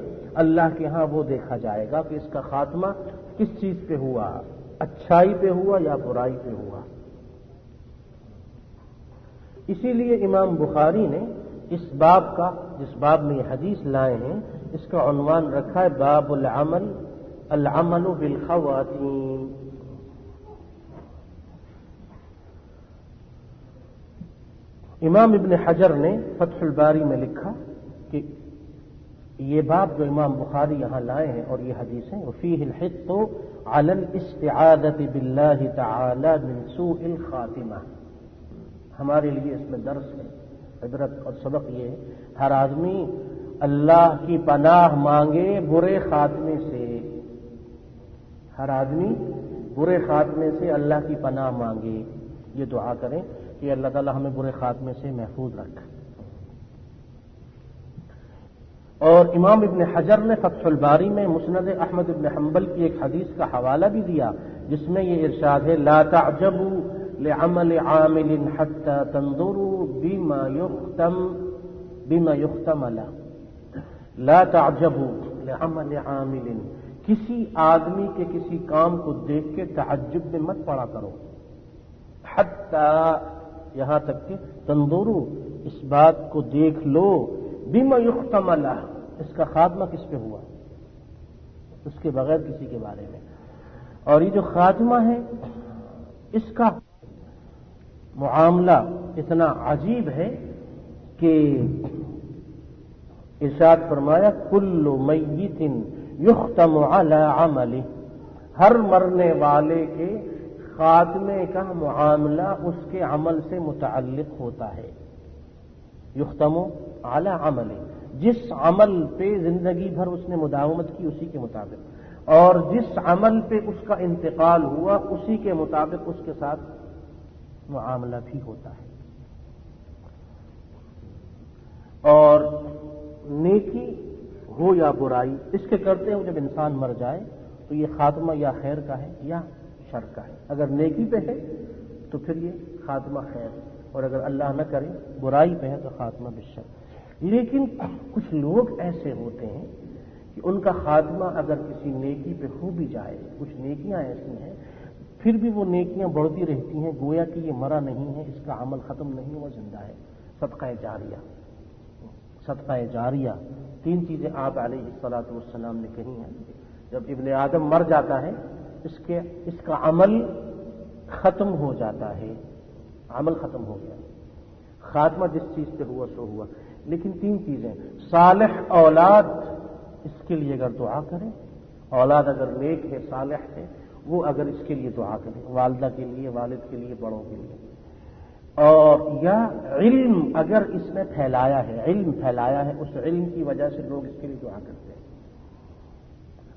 اللہ کے ہاں وہ دیکھا جائے گا کہ اس کا خاتمہ کس چیز پہ ہوا، اچھائی پہ ہوا یا برائی پہ ہوا۔ اسی لیے امام بخاری نے اس باب کا، جس باب میں یہ حدیث لائے ہیں، اس کا عنوان رکھا ہے باب العمل بالخواتیم۔ امام ابن حجر نے فتح الباری میں لکھا کہ یہ باب جو امام بخاری یہاں لائے ہیں اور یہ حدیثیں وفیہ الحث علی الاستعاذۃ باللہ تعالی من سوء الخاتمہ، ہمارے لیے اس میں درس ہے، عبرت اور سبق یہ ہے ہر آدمی اللہ کی پناہ مانگے برے خاتمے سے، ہر آدمی برے خاتمے سے اللہ کی پناہ مانگے، یہ دعا کریں کہ اللہ تعالی ہمیں برے خاتمے سے محفوظ رکھے۔ اور امام ابن حجر نے فتح الباری میں مسند احمد بن حنبل کی ایک حدیث کا حوالہ بھی دیا جس میں یہ ارشاد ہے لا تعجبوا لعمل عامل حتى تنظروا بما يختم له، لا تعجبوا لعمل عامل، کسی آدمی کے کسی کام کو دیکھ کے تعجب میں مت پڑا کرو، حتی یہاں تک کہ تنظروا اس بات کو دیکھ لو بما یختم لہ، اس کا خاتمہ کس پہ ہوا، اس کے بغیر کسی کے بارے میں۔ اور یہ جو خاتمہ ہے اس کا معاملہ اتنا عجیب ہے کہ ارشاد فرمایا کل میت یختم علی عملہ، ہر مرنے والے کے خاتمے کا معاملہ اس کے عمل سے متعلق ہوتا ہے۔ یختم علی عملہ، جس عمل پہ زندگی بھر اس نے مداومت کی اسی کے مطابق، اور جس عمل پہ اس کا انتقال ہوا اسی کے مطابق اس کے ساتھ معاملہ بھی ہوتا ہے۔ اور نیکی ہو یا برائی، اس کے کرتے ہوئے جب انسان مر جائے تو یہ خاتمہ یا خیر کا ہے یا شر کا ہے۔ اگر نیکی پہ ہے تو پھر یہ خاتمہ خیر، اور اگر اللہ نہ کرے برائی پہ ہے تو خاتمہ بالشر۔ لیکن کچھ لوگ ایسے ہوتے ہیں کہ ان کا خاتمہ اگر کسی نیکی پہ ہو بھی جائے، کچھ نیکیاں ایسی ہیں پھر بھی وہ نیکیاں بڑھتی رہتی ہیں، گویا کہ یہ مرا نہیں ہے، اس کا عمل ختم نہیں، وہ زندہ ہے۔ صدقہ جاریہ، صدقہ جاریہ، تین چیزیں آپ علیہ الصلوۃ والسلام نے کہی ہیں۔ جب ابن آدم مر جاتا ہے اس کا عمل ختم ہو جاتا ہے، عمل ختم ہو گیا، خاتمہ جس چیز پہ ہوا سو ہوا۔ لیکن تین چیزیں، صالح اولاد، اس کے لیے اگر دعا کرے، اولاد اگر نیک ہے صالح ہے، وہ اگر اس کے لیے دعا کرے، والدہ کے لیے، والد کے لیے، بڑوں کے لیے، اور یا علم اگر اس نے پھیلایا ہے، علم پھیلایا ہے، اس علم کی وجہ سے لوگ اس کے لیے دعا کرتے ہیں۔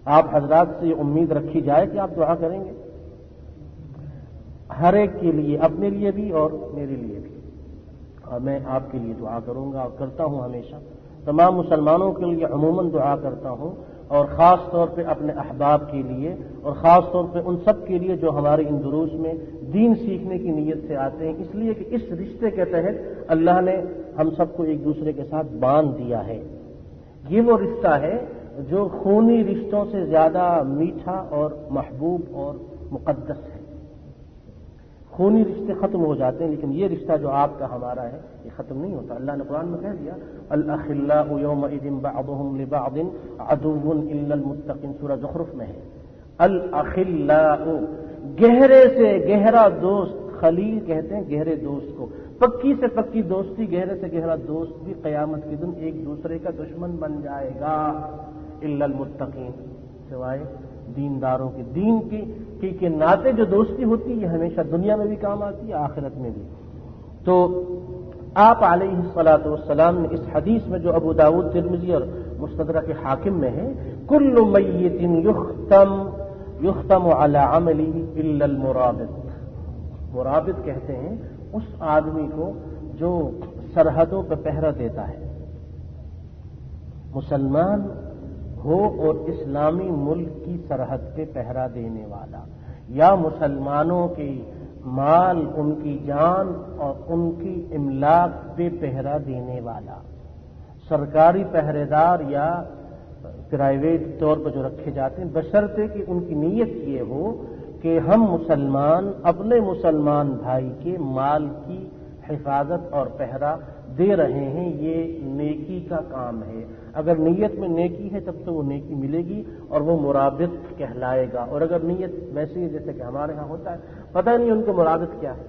آپ حضرات سے یہ امید رکھی جائے کہ آپ دعا کریں گے ہر ایک کے لیے، اپنے لیے بھی اور میرے لیے بھی، اور میں آپ کے لیے دعا کروں گا اور کرتا ہوں ہمیشہ، تمام مسلمانوں کے لیے عموماً دعا کرتا ہوں، اور خاص طور پہ اپنے احباب کے لیے، اور خاص طور پہ ان سب کے لیے جو ہمارے ان دروس میں دین سیکھنے کی نیت سے آتے ہیں، اس لیے کہ اس رشتے کے تحت اللہ نے ہم سب کو ایک دوسرے کے ساتھ باندھ دیا ہے۔ یہ وہ رشتہ ہے جو خونی رشتوں سے زیادہ میٹھا اور محبوب اور مقدس ہے۔ خونی رشتے ختم ہو جاتے ہیں، لیکن یہ رشتہ جو آپ کا ہمارا ہے یہ ختم نہیں ہوتا۔ اللہ نے قرآن میں کہہ دیا الاخلاء یومئذ بعضهم لبعض عدو الا المتقین، سورہ زخرف میں ہے الاخلاء، گہرے سے گہرا دوست، خلیل کہتے ہیں گہرے دوست کو، پکی سے پکی دوستی، گہرے سے گہرا دوست بھی قیامت کے دن ایک دوسرے کا دشمن بن جائے گا، الا المتقین، سوائے دینداروں کے۔ دین کی ناطے جو دوستی ہوتی ہے یہ ہمیشہ دنیا میں بھی کام آتی ہے، آخرت میں بھی۔ تو آپ علیہ الصلوۃ والسلام نے اس حدیث میں جو ابو داؤد، ترمذی اور مستدرک حاکم میں ہے، کل میت یختم علی عملہ الا المرابط، مرابط کہتے ہیں اس آدمی کو جو سرحدوں پہ پہرا دیتا ہے، مسلمان ہو اور اسلامی ملک کی سرحد پہ پہرا دینے والا، یا مسلمانوں کے مال، ان کی جان اور ان کی املاک پہ پہرا دینے والا، سرکاری پہرے دار یا پرائیویٹ طور پر جو رکھے جاتے ہیں، بشرطے کہ ان کی نیت یہ ہو کہ ہم مسلمان اپنے مسلمان بھائی کے مال کی حفاظت اور پہرا دے رہے ہیں، یہ نیکی کا کام ہے۔ اگر نیت میں نیکی ہے تب تو وہ نیکی ملے گی اور وہ مرابط کہلائے گا، اور اگر نیت ویسے ہی جیسے کہ ہمارے ہاں ہوتا ہے، پتہ نہیں ان کو مرابط کیا ہے۔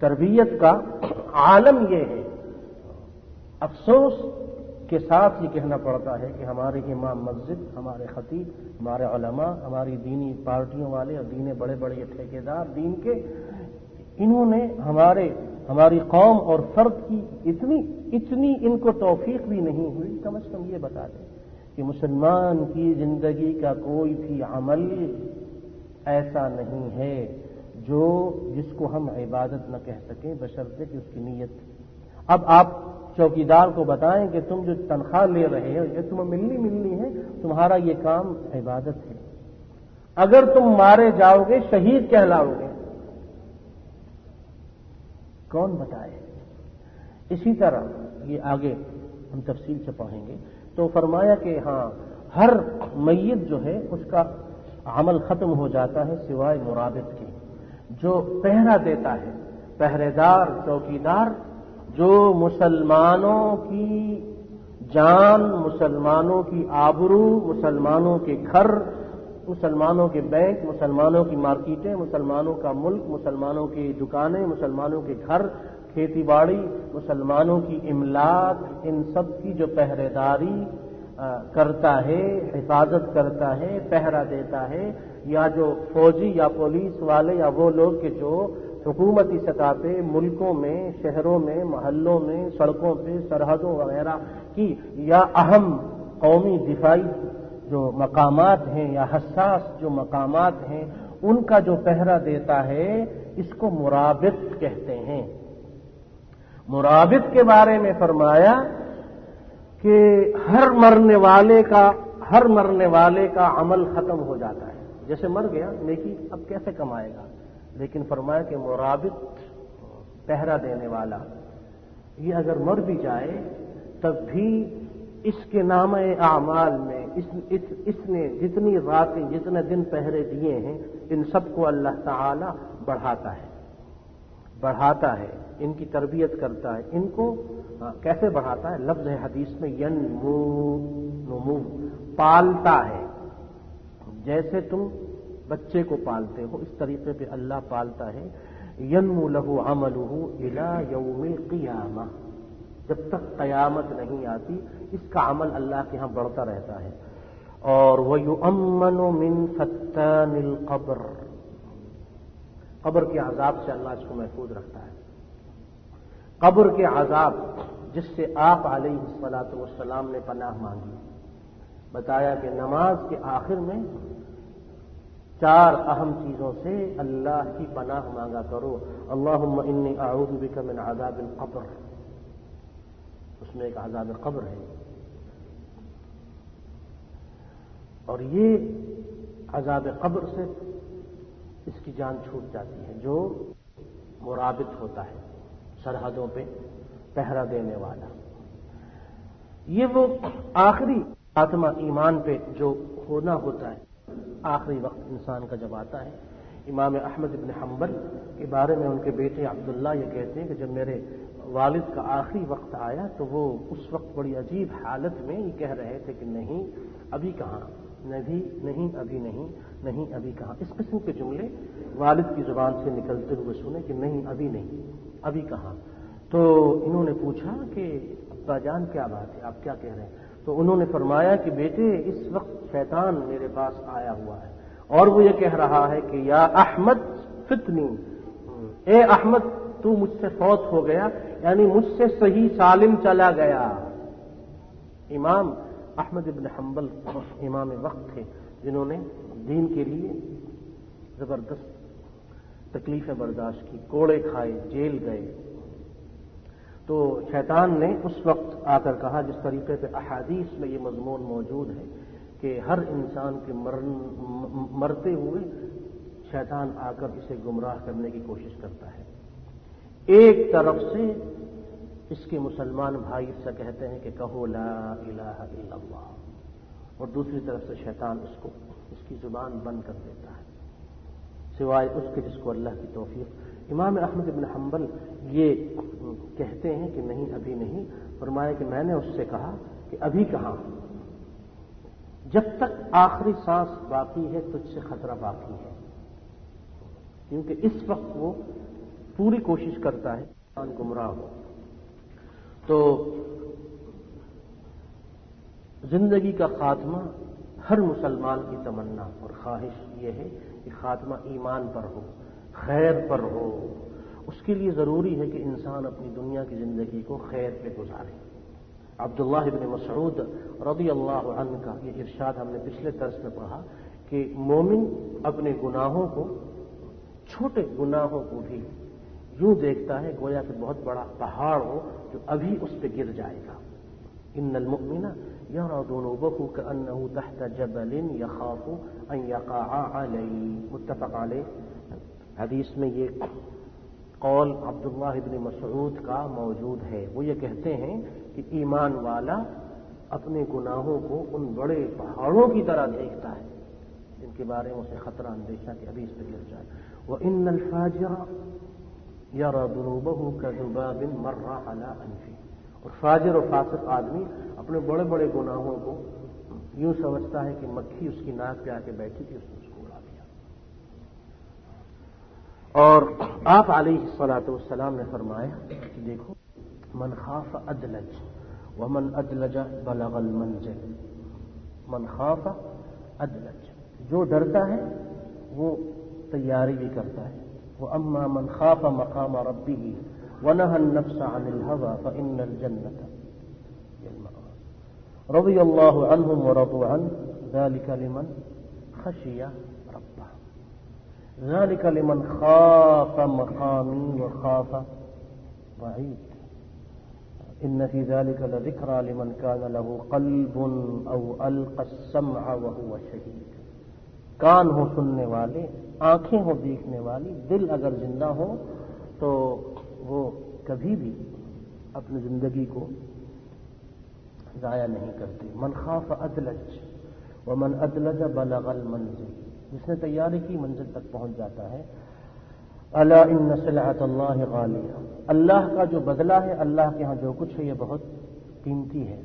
تربیت کا عالم یہ ہے، افسوس کے ساتھ یہ کہنا پڑتا ہے کہ ہمارے امام مسجد، ہمارے خطیب، ہمارے علماء، ہماری دینی پارٹیوں والے اور دین بڑے بڑے ٹھیکیدار دین کے، انہوں نے ہماری قوم اور فرد کی اتنی ان کو توفیق بھی نہیں ہوئی، کم از کم یہ بتا دیں کہ مسلمان کی زندگی کا کوئی بھی عمل ایسا نہیں ہے جس کو ہم عبادت نہ کہہ سکیں بشرطے کہ اس کی نیت۔ اب آپ چوکیدار کو بتائیں کہ تم جو تنخواہ لے رہے ہو یہ تمہیں ملنی ہے، تمہارا یہ کام عبادت ہے، اگر تم مارے جاؤ گے شہید کہلاؤ گے، کون بتائے؟ اسی طرح یہ آگے ہم تفصیل سے پڑھیں گے، تو فرمایا کہ ہاں ہر میت جو ہے اس کا عمل ختم ہو جاتا ہے سوائے مرابط کے، جو پہرا دیتا ہے، پہرے دار، چوکیدار، جو مسلمانوں کی جان، مسلمانوں کی آبرو، مسلمانوں کے گھر، مسلمانوں کے بینک، مسلمانوں کی مارکیٹیں، مسلمانوں کا ملک، مسلمانوں کی دکانیں، مسلمانوں کے گھر، کھیتی باڑی، مسلمانوں کی املاک، ان سب کی جو پہرے داری کرتا ہے، حفاظت کرتا ہے، پہرا دیتا ہے، یا جو فوجی یا پولیس والے یا وہ لوگ کہ جو حکومتی سطح پہ ملکوں میں، شہروں میں، محلوں میں، سڑکوں پہ، سرحدوں وغیرہ کی یا اہم قومی دفاعی جو مقامات ہیں یا حساس جو مقامات ہیں ان کا جو پہرا دیتا ہے، اس کو مرابط کہتے ہیں۔ مرابط کے بارے میں فرمایا کہ ہر مرنے والے کا عمل ختم ہو جاتا ہے، جیسے مر گیا نیکی اب کیسے کمائے گا، لیکن فرمایا کہ مرابط، پہرا دینے والا، یہ اگر مر بھی جائے تب بھی اس کے نامہ اعمال میں اس نے جتنی راتیں، جتنے دن پہرے دیے ہیں، ان سب کو اللہ تعالی بڑھاتا ہے، ان کی تربیت کرتا ہے۔ ان کو کیسے بڑھاتا ہے؟ لفظ ہے حدیث میں نمو، پالتا ہے۔ جیسے تم بچے کو پالتے ہو اس طریقے پہ اللہ پالتا ہے۔ ینمو لہ عملہ الی یوم القیامہ، جب تک قیامت نہیں آتی اس کا عمل اللہ کے ہاں بڑھتا رہتا ہے۔ اور وَيُؤَمَّنُ مِنْ فَتَّانِ الْقَبْرِ، قبر کے عذاب سے اللہ اس کو محفوظ رکھتا ہے۔ قبر کے عذاب جس سے آپ علیہ الصلاۃ والسلام نے پناہ مانگی، بتایا کہ نماز کے آخر میں 4 اہم چیزوں سے اللہ کی پناہ مانگا کرو۔ اللہم انی اعوذ بک من عذاب القبر، اس میں ایک عذاب قبر ہے، اور یہ عذاب قبر سے اس کی جان چھوٹ جاتی ہے جو مرابط ہوتا ہے، سرحدوں پہ پہرا دینے والا۔ یہ وہ آخری خاتمہ ایمان پہ جو ہونا ہوتا ہے، آخری وقت انسان کا جب آتا ہے۔ امام احمد بن حنبل کے بارے میں ان کے بیٹے عبداللہ یہ کہتے ہیں کہ جب میرے والد کا آخری وقت آیا تو وہ اس وقت بڑی عجیب حالت میں یہ کہہ رہے تھے کہ نہیں ابھی کہاں، نہیں ابھی نہیں، نہیں ابھی کہاں۔ اس قسم کے جملے والد کی زبان سے نکلتے ہوئے سنے کہ نہیں ابھی نہیں، ابھی کہاں۔ تو انہوں نے پوچھا کہ ابا جان کیا بات ہے، آپ کیا کہہ رہے ہیں؟ تو انہوں نے فرمایا کہ بیٹے اس وقت شیطان میرے پاس آیا ہوا ہے اور وہ یہ کہہ رہا ہے کہ یا احمد فتنی، اے احمد تو مجھ سے فوت ہو گیا، یعنی مجھ سے صحیح سالم چلا گیا۔ امام احمد بن حنبل امام وقت تھے جنہوں نے دین کے لیے زبردست تکلیفیں برداشت کی، کوڑے کھائے، جیل گئے۔ تو شیطان نے اس وقت آ کر کہا، جس طریقے سے احادیث میں یہ مضمون موجود ہے کہ ہر انسان کے مرتے ہوئے شیطان آ کر اسے گمراہ کرنے کی کوشش کرتا ہے۔ ایک طرف سے اس کے مسلمان بھائی اس سے کہتے ہیں کہ کہو لا الہ الا اللہ، اور دوسری طرف سے شیطان اس کی زبان بند کر دیتا ہے، سوائے اس کے جس کو اللہ کی توفیق۔ امام احمد بن حنبل یہ کہتے ہیں کہ نہیں ابھی نہیں، فرمایا کہ میں نے اس سے کہا کہ ابھی کہاں، جب تک آخری سانس باقی ہے تجھ سے خطرہ باقی ہے، کیونکہ اس وقت وہ پوری کوشش کرتا ہے انسان گمراہ ہو۔ تو زندگی کا خاتمہ ہر مسلمان کی تمنا اور خواہش یہ ہے کہ خاتمہ ایمان پر ہو، خیر پر ہو۔ اس کے لیے ضروری ہے کہ انسان اپنی دنیا کی زندگی کو خیر پہ گزارے۔ عبداللہ بن مسعود رضی اللہ عنہ کا یہ ارشاد ہم نے پچھلے درس میں پڑھا کہ مومن اپنے گناہوں کو، چھوٹے گناہوں کو بھی یوں دیکھتا ہے گویا کہ بہت بڑا پہاڑ ہو جو ابھی اس پہ گر جائے گا۔ ان المؤمن یری ذنوبہ کأنہ تحت جبل یخاف ان یقع علیہ، متفق علیہ۔ حدیث میں یہ قول عبداللہ بن مسعود کا موجود ہے، وہ یہ کہتے ہیں کہ ایمان والا اپنے گناہوں کو ان بڑے پہاڑوں کی طرح دیکھتا ہے جن کے بارے میں اسے خطرہ اندیشہ کہ ابھی اس پہ گر جائے۔ وَإِنَّ الْفَاجِرَ یری ذنوبہ کذباب مر علی انفہ. اور فاجر اور فاسق آدمی اپنے بڑے بڑے گناہوں کو یوں سمجھتا ہے کہ مکھی اس کی ناک پہ آ کے بیٹھی تھی، اس نے اس کو اڑا دیا. اور آپ علیہ الصلوۃ والسلام نے فرمایا کہ دیکھو، من خاف ادلج ومن ادلج بلغ المنزل. من خاف ادلج، جو ڈرتا ہے وہ تیاری بھی کرتا ہے. واما من خاف مقام ربه ونهى النفس عن الهوى فان الجنة هي المأوى. رضي الله عنهم ورضوا عنه ذلك لمن خشي ربه. ذلك لمن خاف مقامي وخاف وعيد. ان في ذلك لذكرى لمن كان له قلب او القى السمع وهو شهيد. کان ہو سننے والے، آنکھیں ہو دیکھنے والی، دل اگر زندہ ہو تو وہ کبھی بھی اپنی زندگی کو ضائع نہیں کرتی. من خاف ادلج ومن ادلج بلغ المنزل. جس نے تیاری کی منزل تک پہنچ جاتا ہے. الا ان سلعۃ اللہ غالیہ. اللہ کا جو بدلہ ہے، اللہ کے ہاں جو کچھ ہے، یہ بہت قیمتی ہے،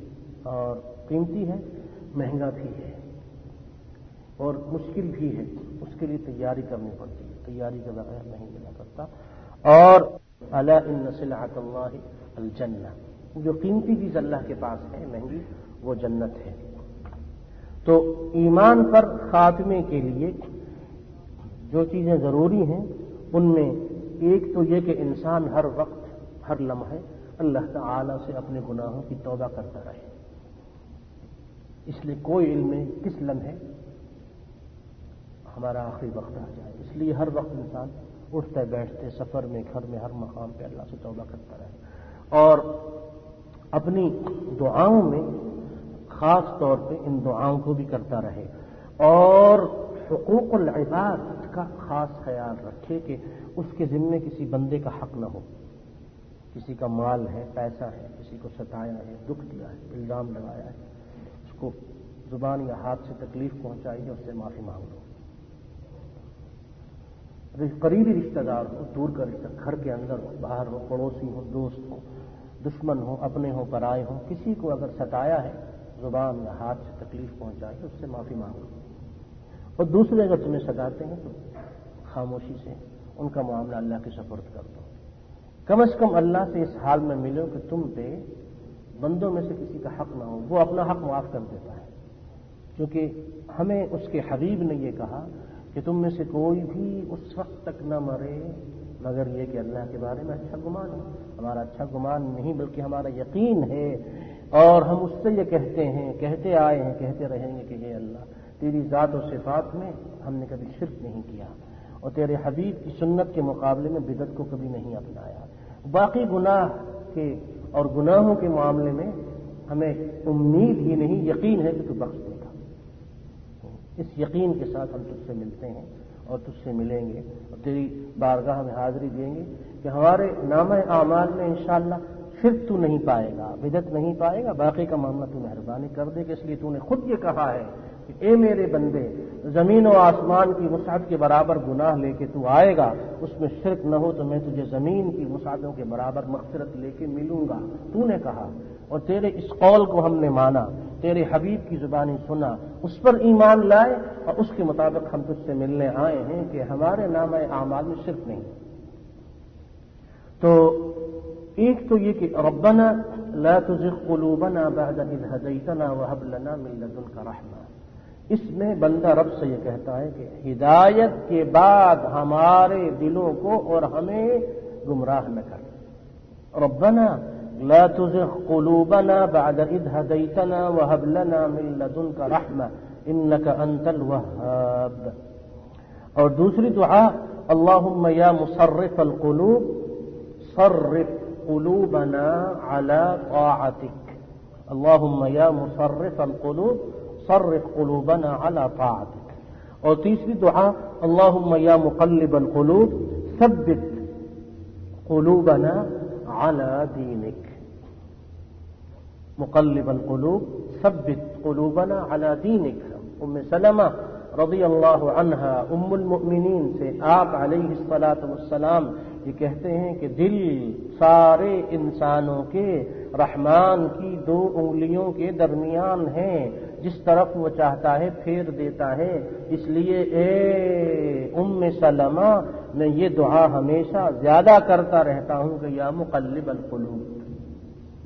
اور قیمتی ہے، مہنگا بھی ہے، اور مشکل بھی ہے. اس کے لیے تیاری کرنی پڑتی ہے، تیاری کے بغیر نہیں ملا کرتا. اور الا ان سلعۃ اللہ الجنہ. جو قیمتی چیز اللہ کے پاس ہے، مہنگی، وہ جنت ہے. تو ایمان پر خاتمے کے لیے جو چیزیں ضروری ہیں، ان میں ایک تو یہ کہ انسان ہر وقت، ہر لمحے اللہ تعالی سے اپنے گناہوں کی توبہ کرتا رہے. اس لیے کوئی علم نہیں کس لمحے ہمارا آخری وقت آ جائے. اس لیے ہر وقت انسان اٹھتے بیٹھتے، سفر میں، گھر میں، ہر مقام پہ اللہ سے توبہ کرتا رہے. اور اپنی دعاؤں میں خاص طور پہ ان دعاؤں کو بھی کرتا رہے. اور حقوق العباد کا خاص خیال رکھے کہ اس کے ذمے کسی بندے کا حق نہ ہو. کسی کا مال ہے، پیسہ ہے، کسی کو ستایا ہے، دکھ دیا ہے، الزام لگایا ہے، اس کو زبان یا ہاتھ سے تکلیف پہنچائی ہے، اس سے معافی مانگ لو. قریبی رشتہ دار ہو، دور کا رشتہ، گھر کے اندر ہو، باہر ہو، پڑوسی ہو، دوست ہو، دشمن ہو، اپنے ہو، پرائے ہو، کسی کو اگر ستایا ہے، زبان یا ہاتھ سے تکلیف پہنچائی ہے، اس سے معافی مانگو. اور دوسرے اگر تمہیں ستاتے ہیں تو خاموشی سے ان کا معاملہ اللہ کے سپرد کر دو. کم از کم اللہ سے اس حال میں ملو کہ تم پہ بندوں میں سے کسی کا حق نہ ہو. وہ اپنا حق معاف کر دیتا ہے، کیونکہ ہمیں اس کے حبیب نے یہ کہا کہ تم میں سے کوئی بھی اس وقت تک نہ مرے مگر یہ کہ اللہ کے بارے میں اچھا گمان ہو. ہمارا اچھا گمان نہیں بلکہ ہمارا یقین ہے، اور ہم اس سے یہ کہتے ہیں، کہتے آئے ہیں، کہتے رہیں گے کہ یہ اللہ تیری ذات و صفات میں ہم نے کبھی شرک نہیں کیا، اور تیرے حبیب کی سنت کے مقابلے میں بدعت کو کبھی نہیں اپنایا. باقی گناہ کے اور گناہوں کے معاملے میں ہمیں امید ہی نہیں، یقین ہے کہ تو بخش دے گا. اس یقین کے ساتھ ہم تجھ سے ملتے ہیں اور تجھ سے ملیں گے اور تیری بارگاہ میں حاضری دیں گے کہ ہمارے نامہ اعمال میں انشاءاللہ شرک تو نہیں پائے گا، بدعت نہیں پائے گا. باقی کا معاملہ تو مہربانی کر دے کہ اس لیے تو نے خود یہ کہا ہے کہ اے میرے بندے، زمین و آسمان کی وسعت کے برابر گناہ لے کے تو آئے گا، اس میں شرک نہ ہو تو میں تجھے زمین کی وسعتوں کے برابر مغفرت لے کے ملوں گا. تو نے کہا، اور تیرے اس قول کو ہم نے مانا، تیرے حبیب کی زبانی سنا، اس پر ایمان لائے، اور اس کے مطابق ہم تجھ سے ملنے آئے ہیں کہ ہمارے نامہ اعمال میں شرک نہیں. تو ایک تو یہ کہ ربنا لا تزغ قلوبنا بعد اذ هديتنا وهب لنا من لدنك رحمة. اس میں بندہ رب سے یہ کہتا ہے کہ ہدایت کے بعد ہمارے دلوں کو اور ہمیں گمراہ نہ کر. ربنا لا تزغ قلوبنا بعد اذ هديتنا وهب لنا من لدنك رحمة انك انت الوهاب. اور دوسری دعا، اللهم یا مصرف القلوب صرف قلوبنا على طاعتك. اللهم یا مصرف القلوب صرف قلوبنا على طاعتك. اور تیسری دعا، اللهم یا مقلب القلوب ثبت قلوبنا على دينك. مقلب القلوب ثبت قلوبنا على دينك. ام سلمہ رضی اللہ عنہا ام المؤمنین سے آپ علیہ الصلاۃ والسلام یہ کہتے ہیں کہ دل سارے انسانوں کے رحمان کی دو انگلیوں کے درمیان ہیں، جس طرف وہ چاہتا ہے پھیر دیتا ہے۔ اس لیے اے ام سلمہ میں یہ دعا ہمیشہ زیادہ کرتا رہتا ہوں کہ یا مقلب القلوب،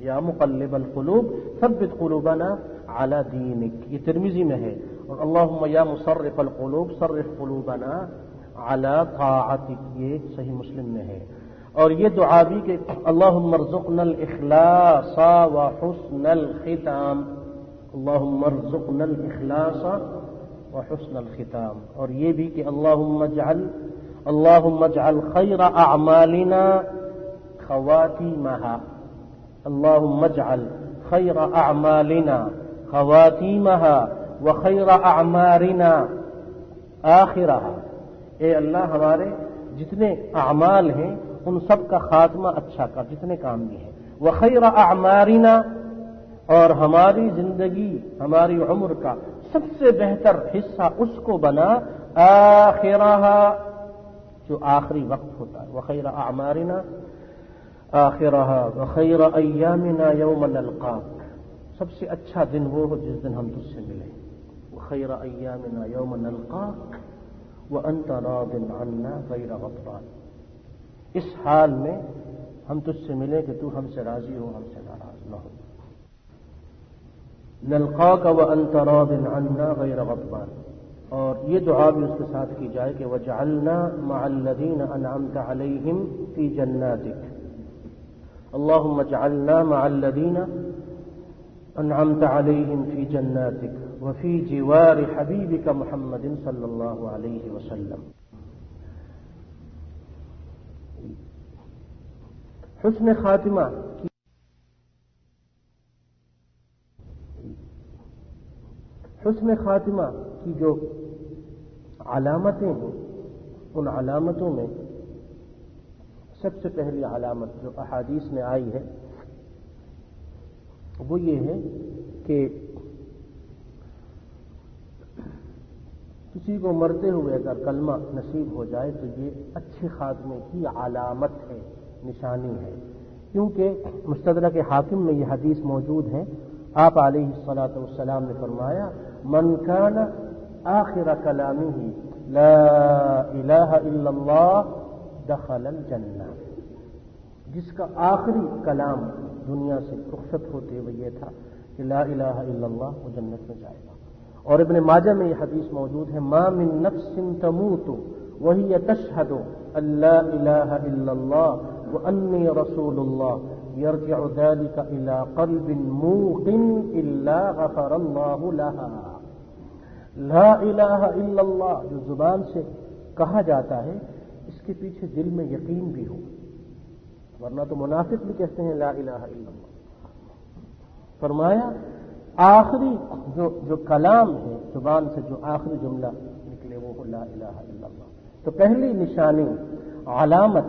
یا مقلب القلوب ثبت قلوبنا علی دینک، یہ ترمذی میں ہے، اور اللہم یا مصرف القلوب صرف قلوبنا علی طاعتک، یہ صحیح مسلم میں ہے۔ اور یہ دعا بھی کہ اللہم ارزقنا الاخلاص وحسن الختام، اللہم ارزقنا الاخلاص وحسن الختام، اور یہ بھی کہ اللہم اجعل خیر اعمالنا خواتیمہا، اللہم اجعل خیر اعمالنا خواتیمہا وخیر اعمارنا آخرہا، اے اللہ ہمارے جتنے اعمال ہیں ان سب کا خاتمہ اچھا کر، جتنے کام بھی ہیں، وخیر اعمارنا، اور ہماری زندگی ہماری عمر کا سب سے بہتر حصہ اس کو بنا، آخرہا جو آخری وقت ہوتا ہے، وخیر اعمارنا آخرہا وخیر ایامنا یوم نلقاک، سب سے اچھا دن وہ ہو جس دن ہم تجھ سے ملیں، وخیر ایامنا یوم نلقاک وانت راض عنا غیر غضبان، اس حال میں ہم تجھ سے ملیں کہ تو ہم سے راضی ہو، ہم سے ناراض نہ ہو، نلقاک وانت راض عنا غیر غضبان۔ اور یہ دعا بھی اس کے ساتھ کی جائے کہ وجعلنا مع الذین انعمت علیہم فی جناتک، اللہم اجعلنا مع الذین انعمت علیہم فی جناتک وفی جوار حبیبک محمد صلی اللہ علیہ وسلم۔ حسن خاتمہ کی جو علامتیں ہیں، ان علامتوں میں سب سے پہلی علامت جو احادیث میں آئی ہے وہ یہ ہے کہ کسی کو مرتے ہوئے اگر کلمہ نصیب ہو جائے تو یہ اچھے خاتمے کی علامت ہے، نشانی ہے، کیونکہ مستدرک حاکم میں یہ حدیث موجود ہے، آپ علیہ الصلاۃ والسلام نے فرمایا من کان آخر کلامہ لا الہ الا اللہ دخل الجنہ، جس کا آخری کلام دنیا سے رخصت ہوتے ہوئے یہ تھا کہ لا الہ الا اللہ، وہ جنت میں جائے گا۔ اور ابن ماجہ میں یہ حدیث موجود ہے ما من نفس تموت وهي تشهد ان لا اله الا الله واني رسول الله يرجع ذلك الى قلب موقن الا غفر الله لها، لا الہ الا اللہ جو زبان سے کہا جاتا ہے اس کے پیچھے دل میں یقین بھی ہو، ورنہ تو منافق بھی کہتے ہیں لا الہ الا اللہ۔ فرمایا آخری جو کلام ہے زبان سے جو آخری جملہ نکلے وہ لا الہ الا اللہ۔ تو پہلی نشانی، علامت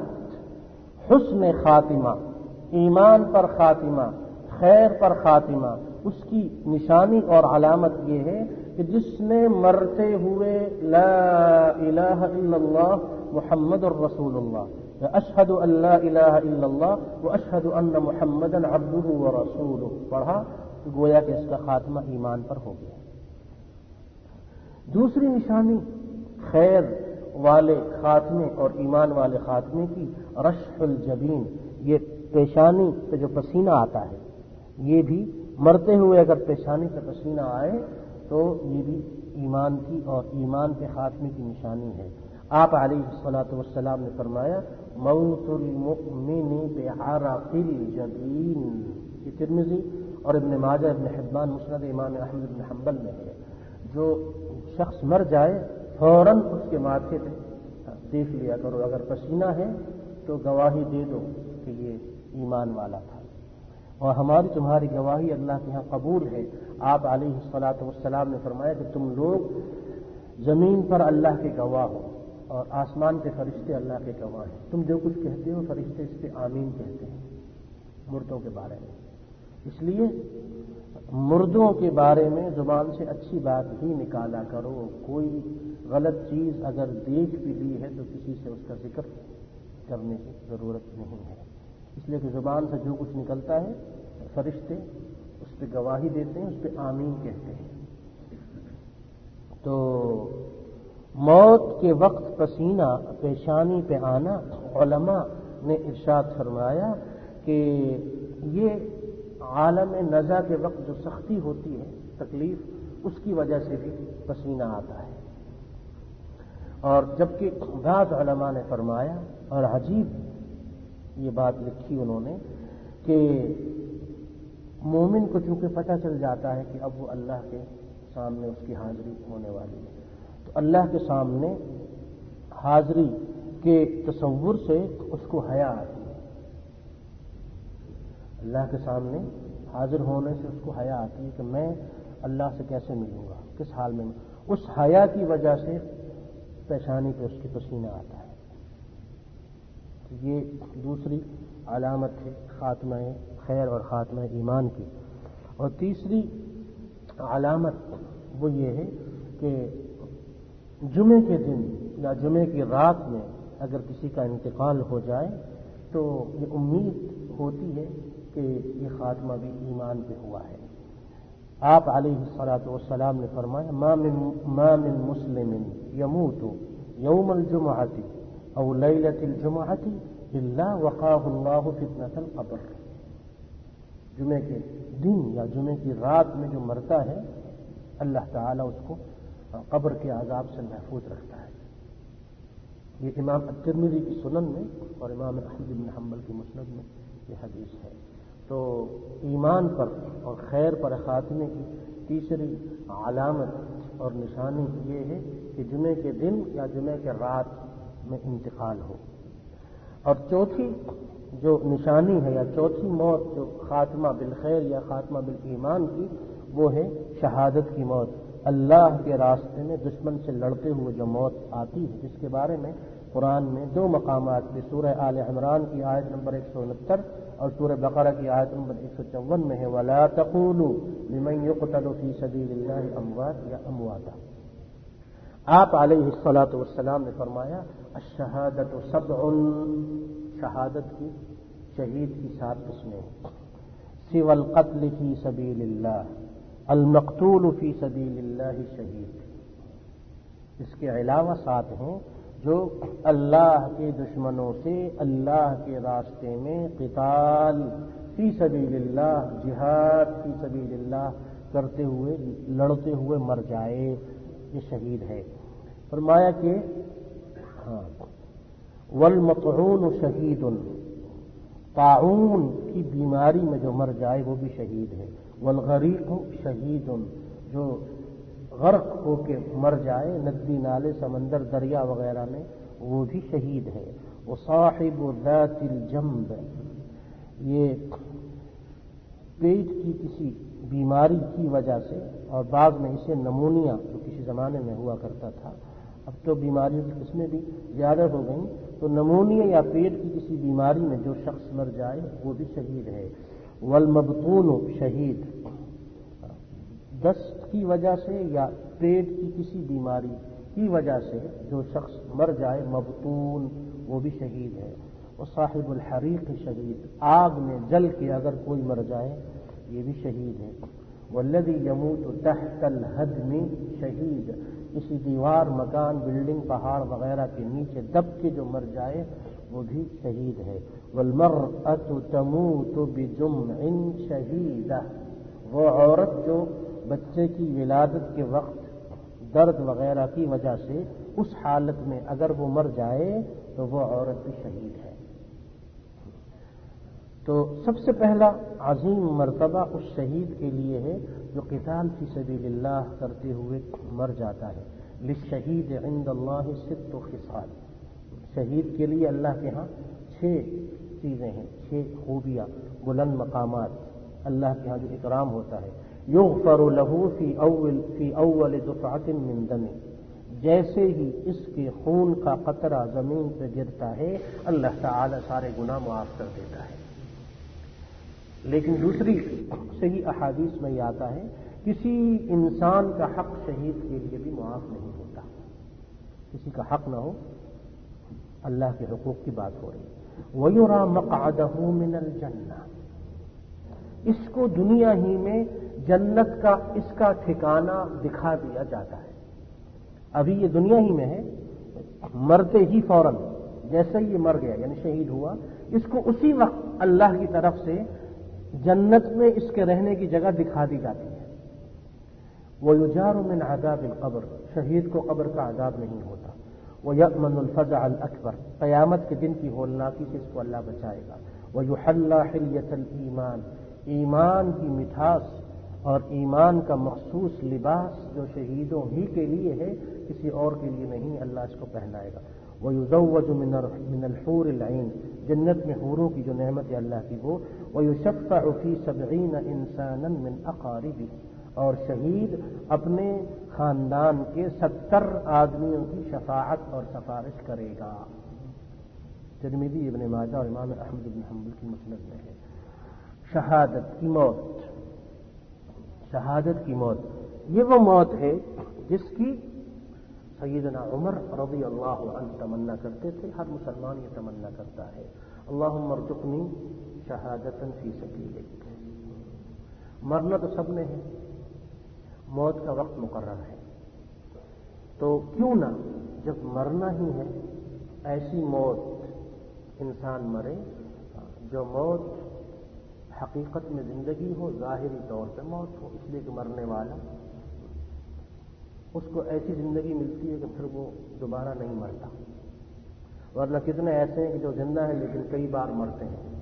حسن خاتمہ، ایمان پر خاتمہ، خیر پر خاتمہ، اس کی نشانی اور علامت یہ ہے کہ جس نے مرتے ہوئے لا الہ الا اللہ محمد الرسول اللہ، اشہد ان لا الہ الا اللہ واشہد ان محمدا عبدہ ورسولہ پڑھا، گویا کہ اس کا خاتمہ ایمان پر ہو گیا۔ دوسری نشانی خیر والے خاتمے اور ایمان والے خاتمے کی رشح الجبین، یہ پیشانی سے جو پسینہ آتا ہے، یہ بھی مرتے ہوئے اگر پیشانی سے پسینہ آئے تو یہ بھی ایمان کی اور ایمان کے خاتمے کی نشانی ہے۔ آپ علیہ الصلاۃ والسلام نے فرمایا موت المؤمن بعرق الجبین، یہ ترمذی اور ابن ماجہ ابن حبان مسند امام احمد بن حنبل میں ہے، جو شخص مر جائے فوراً اس کے ماتھے پہ دیکھ لیا کرو، اگر پسینہ ہے تو گواہی دے دو کہ یہ ایمان والا تھا، اور ہماری تمہاری گواہی اللہ کے ہاں قبول ہے۔ آپ علیہ الصلاۃ والسلام نے فرمایا کہ تم لوگ زمین پر اللہ کے گواہ ہو اور آسمان کے فرشتے اللہ کے گواہ ہیں، تم جو کچھ کہتے ہو فرشتے اس پہ آمین کہتے ہیں مردوں کے بارے میں۔ اس لیے مردوں کے بارے میں زبان سے اچھی بات ہی نکالا کرو، کوئی غلط چیز اگر دیکھ بھی لی ہے تو کسی سے اس کا ذکر کرنے کی ضرورت نہیں ہے، اس لیے کہ زبان سے جو کچھ نکلتا ہے فرشتے اس پہ گواہی دیتے ہیں، اس پہ آمین کہتے ہیں۔ تو موت کے وقت پسینہ پیشانی پہ آنا، علماء نے ارشاد فرمایا کہ یہ عالم نزع کے وقت جو سختی ہوتی ہے، تکلیف، اس کی وجہ سے بھی پسینہ آتا ہے۔ اور جبکہ بعض علماء نے فرمایا، اور عجیب یہ بات لکھی انہوں نے، کہ مومن کو چونکہ پتہ چل جاتا ہے کہ اب وہ اللہ کے سامنے اس کی حاضری ہونے والی ہے، تو اللہ کے سامنے حاضری کے تصور سے اس کو حیا آتی ہے، اللہ کے سامنے حاضر ہونے سے اس کو حیا آتی ہے کہ میں اللہ سے کیسے ملوں گا، کس حال میں، اس حیا کی وجہ سے پیشانی پہ اس کی پسینہ آتا ہے۔ تو یہ دوسری علامت ہے خاتمہ خیر اور خاتمہ ایمان کی۔ اور تیسری علامت وہ یہ ہے کہ جمعے کے دن یا جمعے کی رات میں اگر کسی کا انتقال ہو جائے تو یہ امید ہوتی ہے کہ یہ خاتمہ بھی ایمان پہ ہوا ہے۔ آپ علیہ الصلاۃ والسلام نے فرمایا، ما من مسلم یموت یوم الجمعۃ او لیلۃ الجمعۃ الا وقاہ اللہ فتنۃ القبر۔ جمعے کے دن یا جمعے کی رات میں جو مرتا ہے، اللہ تعالیٰ اس کو قبر کے عذاب سے محفوظ رکھتا ہے۔ یہ امام الترمذی کی سنن میں اور امام احمد بن حنبل کی مسند میں یہ حدیث ہے۔ تو ایمان پر اور خیر پر خاتمے کی تیسری علامت اور نشانی یہ ہے کہ جمعے کے دن یا جمعے کے رات میں انتقال ہو۔ اور چوتھی جو نشانی ہے یا چوتھی موت جو خاتمہ بالخیر یا خاتمہ بالایمان کی، وہ ہے شہادت کی موت، اللہ کے راستے میں دشمن سے لڑتے ہوئے جو موت آتی ہے، جس کے بارے میں قرآن میں دو مقامات پہ سورہ آل عمران کی آیت نمبر 169 اور سورہ بقرہ کی آیت نمبر 154 میں ہے، وَلَا تَقُولُوا لِمَنْ يُقْتَلُ فِي سَبِيلِ اللَّهِ أَمْوَاتٌ یا امواتا۔ آپ علیہ الصلاۃ والسلام نے فرمایا، الشہادۃ سبع، شہادت کی شہید کی 7 قسمیں ہیں، سوى القتل فی سبیل اللہ، المقتول فی سبیل اللہ شہید۔ اس کے علاوہ 7 ہیں جو اللہ کے دشمنوں سے اللہ کے راستے میں قتال فی سبیل اللہ، جہاد فی سبیل اللہ کرتے ہوئے، لڑتے ہوئے مر جائے، یہ شہید ہے۔ فرمایا کہ والمطعون شہید، طاعون کی بیماری میں جو مر جائے وہ بھی شہید ہے۔ والغریق شہید، جو غرق ہو کے مر جائے ندی نالے سمندر دریا وغیرہ میں، وہ بھی شہید ہے۔ وصاحب ذات الجنب، یہ پیٹ کی کسی بیماری کی وجہ سے، اور بعض میں اسے نمونیا جو کسی زمانے میں ہوا کرتا تھا، اب تو بیماریوں کی قسمیں بھی زیادہ ہو گئیں، تو نمونیا یا پیٹ کی کسی بیماری میں جو شخص مر جائے وہ بھی شہید ہے۔ والمبطون شہید، دست کی وجہ سے یا پیٹ کی کسی بیماری کی وجہ سے جو شخص مر جائے مبطون، وہ بھی شہید ہے۔ وصاحب الحریق شہید، آگ میں جل کے اگر کوئی مر جائے یہ بھی شہید ہے۔ والذی یموت تحت الہدم شہید، کسی دیوار، مکان، بلڈنگ، پہاڑ وغیرہ کے نیچے دب کے جو مر جائے وہ بھی شہید ہے۔ والمرأۃ تموت بجمع شہیدہ، وہ عورت جو بچے کی ولادت کے وقت درد وغیرہ کی وجہ سے اس حالت میں اگر وہ مر جائے تو وہ عورت بھی شہید ہے۔ تو سب سے پہلا عظیم مرتبہ اس شہید کے لیے ہے جو قتال فی سبیل اللہ کرتے ہوئے مر جاتا ہے۔ للشہید عند اللہ 6 خصال، شہید کے لیے اللہ کے ہاں 6 چیزیں ہیں، 6 خوبیاں، بلند مقامات اللہ کے ہاں جو اکرام ہوتا ہے۔ یغفر له فی اول دفعۃ من دم، جیسے ہی اس کے خون کا قطرہ زمین پہ گرتا ہے اللہ تعالی سارے گناہ معاف کر دیتا ہے۔ لیکن دوسری صحیح احادیث میں یہ آتا ہے کسی انسان کا حق شہید کے لیے بھی معاف نہیں ہوتا. کسی کا حق نہ ہو، اللہ کے حقوق کی بات ہو رہی ہے. وَيُرَى مَقْعَدَهُ مِنَ الْجَنَّةِ، اس کو دنیا ہی میں جنت کا اس کا ٹھکانہ دکھا دیا جاتا ہے. ابھی یہ دنیا ہی میں ہے، مرتے ہی فوراً جیسے ہی یہ مر گیا یعنی شہید ہوا، اس کو اسی وقت اللہ کی طرف سے جنت میں اس کے رہنے کی جگہ دکھا دی جاتی ہے. وَيُجَارُ مِنْ عَذَابِ الْقَبْرِ، شہید کو قبر کا عذاب نہیں ہوتا. وَيَأْمَنُ الْفَزَعَ الْأَكْبَرَ، قیامت کے دن کی ہولناکی سے اس کو اللہ بچائے گا. وَيُحَلَّى حِلْيَةَ الْإِيمَانِ، ایمان کی مٹھاس اور ایمان کا مخصوص لباس جو شہیدوں ہی کے لیے ہے، کسی اور کے لیے نہیں، اللہ اس کو پہنائے گا. وَيُزَوَّجُ مِنَ الْحُورِ الْعِينِ، جنت میں حوروں کی جو نعمت ہے اللہ کی وہ. وَيُشَفَّعُ فِي 70 إِنسَانًا مِنْ أَقَارِبِهِ، اور شہید اپنے خاندان کے 70 آدمیوں کی شفاعت اور سفارش کرے گا. ترمذی، ابن ماجہ اور امام احمد بن حنبل کی مسند میں ہے. شہادت کی موت، شہادت کی موت یہ وہ موت ہے جس کی سیدنا عمر رضی اللہ عنہ تمنا کرتے تھے. ہر مسلمان یہ تمنا کرتا ہے، اللہم ارزقنی شہادتا فی سبیلک. مرنا تو سب نے ہے، موت کا وقت مقرر ہے، تو کیوں نہ جب مرنا ہی ہے ایسی موت انسان مرے جو موت حقیقت میں زندگی ہو، ظاہری طور پہ موت ہو. اس لیے کہ مرنے والا اس کو ایسی زندگی ملتی ہے کہ پھر وہ دوبارہ نہیں مرتا. ورنہ کتنے ایسے ہیں کہ جو زندہ ہیں لیکن کئی بار مرتے ہیں،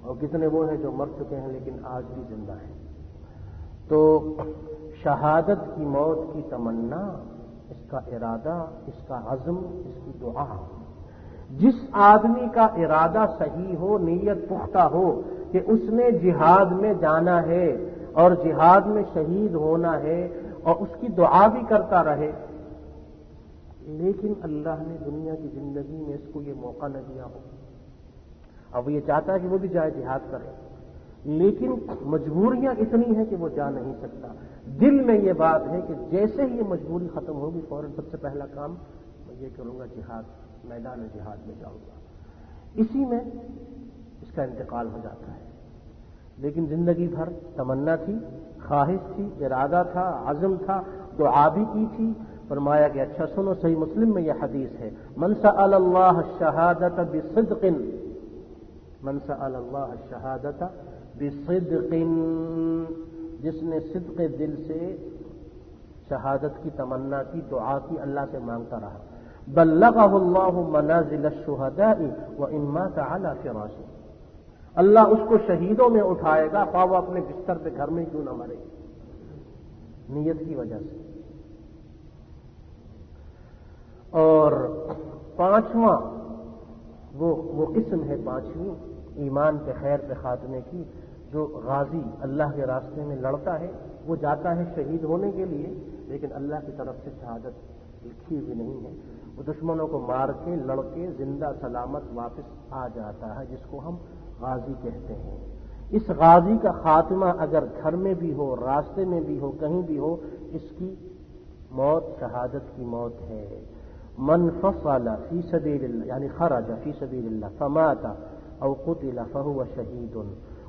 اور کتنے وہ ہیں جو مر چکے ہیں لیکن آج بھی زندہ ہیں. تو شہادت کی موت کی تمنا، اس کا ارادہ، اس کا عزم، اس کی دعا، جس آدمی کا ارادہ صحیح ہو، نیت پختہ ہو کہ اس نے جہاد میں جانا ہے اور جہاد میں شہید ہونا ہے، اور اس کی دعا بھی کرتا رہے، لیکن اللہ نے دنیا کی زندگی میں اس کو یہ موقع نہ دیا ہو. اب یہ چاہتا ہے کہ وہ بھی جائے جہاد کرے، لیکن مجبوریاں اتنی ہیں کہ وہ جا نہیں سکتا. دل میں یہ بات ہے کہ جیسے ہی یہ مجبوری ختم ہوگی فوراً سب سے پہلا کام میں یہ کروں گا، جہاد، میدان جہاد میں جاؤں گا. اسی میں اس کا انتقال ہو جاتا ہے. لیکن زندگی بھر تمنا تھی، خواہش تھی، ارادہ تھا، عزم تھا، دعا بھی کی تھی. فرمایا کہ اچھا سنو، صحیح مسلم میں یہ حدیث ہے، من سأل اللہ الشہادۃ بصدق، من سأل اللہ الشہادۃ بصدق، جس نے صدق دل سے شہادت کی تمنا کی، دعا کی، اللہ سے مانگتا رہا، بلغہ اللہ منازل الشہداء وان مات علی فراشہ، اللہ اس کو شہیدوں میں اٹھائے گا خواہ وہ اپنے بستر پہ گھر میں کیوں نہ مرے، نیت کی وجہ سے. اور پانچواں وہ قسم ہے، پانچویں ایمان پہ، خیر پہ خاتمے کی، جو غازی اللہ کے راستے میں لڑتا ہے، وہ جاتا ہے شہید ہونے کے لیے، لیکن اللہ کی طرف سے شہادت لکھی ہوئی نہیں ہے. وہ دشمنوں کو مار کے لڑ کے زندہ سلامت واپس آ جاتا ہے، جس کو ہم غازی کہتے ہیں. اس غازی کا خاتمہ اگر گھر میں بھی ہو، راستے میں بھی ہو، کہیں بھی ہو، اس کی موت شہادت کی موت ہے. من فصل فی سبیل اللہ، یعنی خرج فی سبیل اللہ فمات او قتل فهو شہید،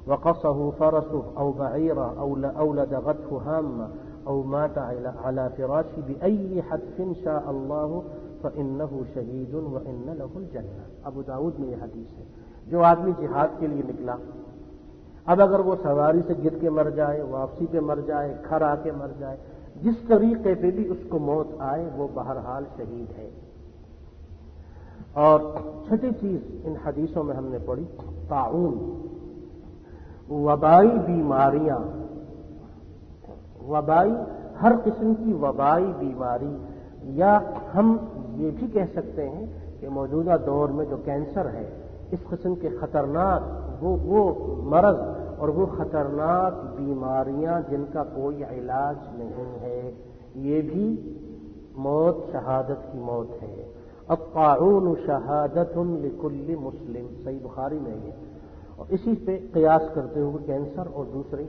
وقصه فرسه او بعیرہ او لدغته هامة او مات على فراشه بأي حدف شاء الله فإنه شہید وإن له الجنة. ابو داؤد میں یہ حدیث ہے. جو آدمی جہاد کے لیے نکلا، اب اگر وہ سواری سے گر کے مر جائے، واپسی پہ مر جائے، کھر آ کے مر جائے، جس طریقے پہ بھی اس کو موت آئے، وہ بہرحال شہید ہے. اور چھٹی چیز ان حدیثوں میں ہم نے پڑھی، طاعون، وبائی بیماریاں، وبائی ہر قسم کی وبائی بیماری، یا ہم یہ بھی کہہ سکتے ہیں کہ موجودہ دور میں جو کینسر ہے، اس قسم کے خطرناک وہ مرض اور وہ خطرناک بیماریاں جن کا کوئی علاج نہیں ہے، یہ بھی موت شہادت کی موت ہے. الطاعون شہادت لکل مسلم، صحیح بخاری میں ہے. اور اسی پہ قیاس کرتے ہوئے کینسر اور دوسری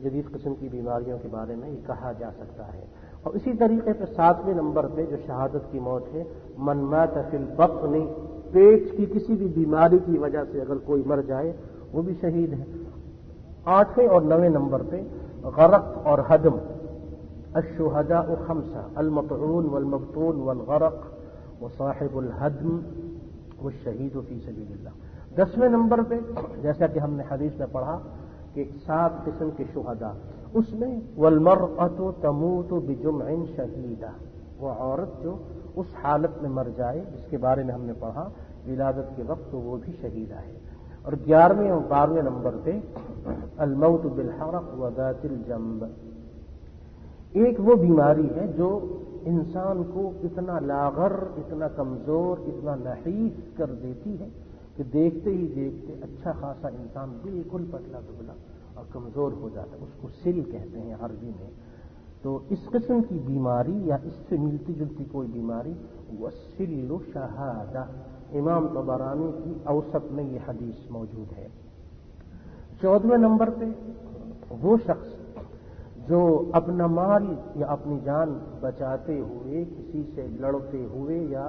جدید قسم کی بیماریوں کے بارے میں یہ کہا جا سکتا ہے۔ اور اسی طریقے پہ 7ویں نمبر پہ جو شہادت کی موت ہے، من مات فی البطن، پیٹ کی کسی بھی بیماری کی وجہ سے اگر کوئی مر جائے وہ بھی شہید ہے۔ 8ویں اور 9ویں نمبر پہ غرق اور ہدم، الشہداء 5 المطعون والمبطون والغرق وصاحب الہدم والشہید فی سبیل اللہ۔ 10ویں نمبر پہ جیسا کہ ہم نے حدیث میں پڑھا کہ 7 قسم کے شہداء، اس میں والمرأة تموت بجمع شہیدہ، وہ عورت جو اس حالت میں مر جائے جس کے بارے میں ہم نے پڑھا ولادت کے وقت، تو وہ بھی شہیدہ ہے۔ اور 11ویں اور 12ویں نمبر پہ الموت بالحرق وذات الجنب، ایک وہ بیماری ہے جو انسان کو اتنا لاغر، اتنا کمزور، اتنا نحیف کر دیتی ہے کہ دیکھتے ہی دیکھتے اچھا خاصا انسان بالکل پتلا دبلا اور کمزور ہو جاتا ہے، اس کو سل کہتے ہیں عربی میں۔ تو اس قسم کی بیماری یا اس سے ملتی جلتی کوئی بیماری وَالسِّلُّ شہادہ، امام طبرانی کی اوسط میں یہ حدیث موجود ہے۔ 14ویں نمبر پہ وہ شخص جو اپنا مال یا اپنی جان بچاتے ہوئے، کسی سے لڑتے ہوئے یا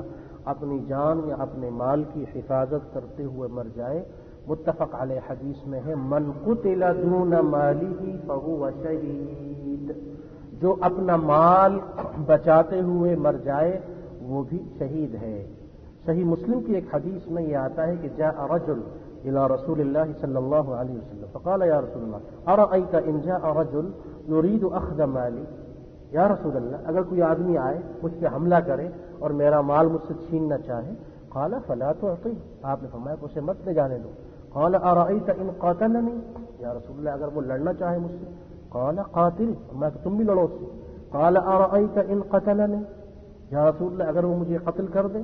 اپنی جان یا اپنے مال کی حفاظت کرتے ہوئے مر جائے، متفق علیہ حدیث میں ہے من قتل دون مالہ فہو شہید، جو اپنا مال بچاتے ہوئے مر جائے وہ بھی شہید ہے۔ صحیح مسلم کی ایک حدیث میں یہ آتا ہے کہ جاء رجل الى رسول اللہ صلی اللہ علیہ وسلم فقال یا رسول اللہ ارأیت ان جاء رجل یرید اخذ مالی، یا رسول اللہ اگر کوئی آدمی آئے مجھ پہ حملہ کرے اور میرا مال مجھ سے چھیننا چاہے، قال فلا تعطیہ، آپ نے فرمایا کہ اسے مت لے جانے دو۔ قال ارأیت ان قاتلنی، یا رسول اللہ اگر وہ لڑنا چاہے مجھ سے، قال قاتل، میں کہ تم بھی لڑو اس سے۔ قال ارأیت ان قتلنی، یا رسول اللہ اگر وہ مجھے قتل کر دے،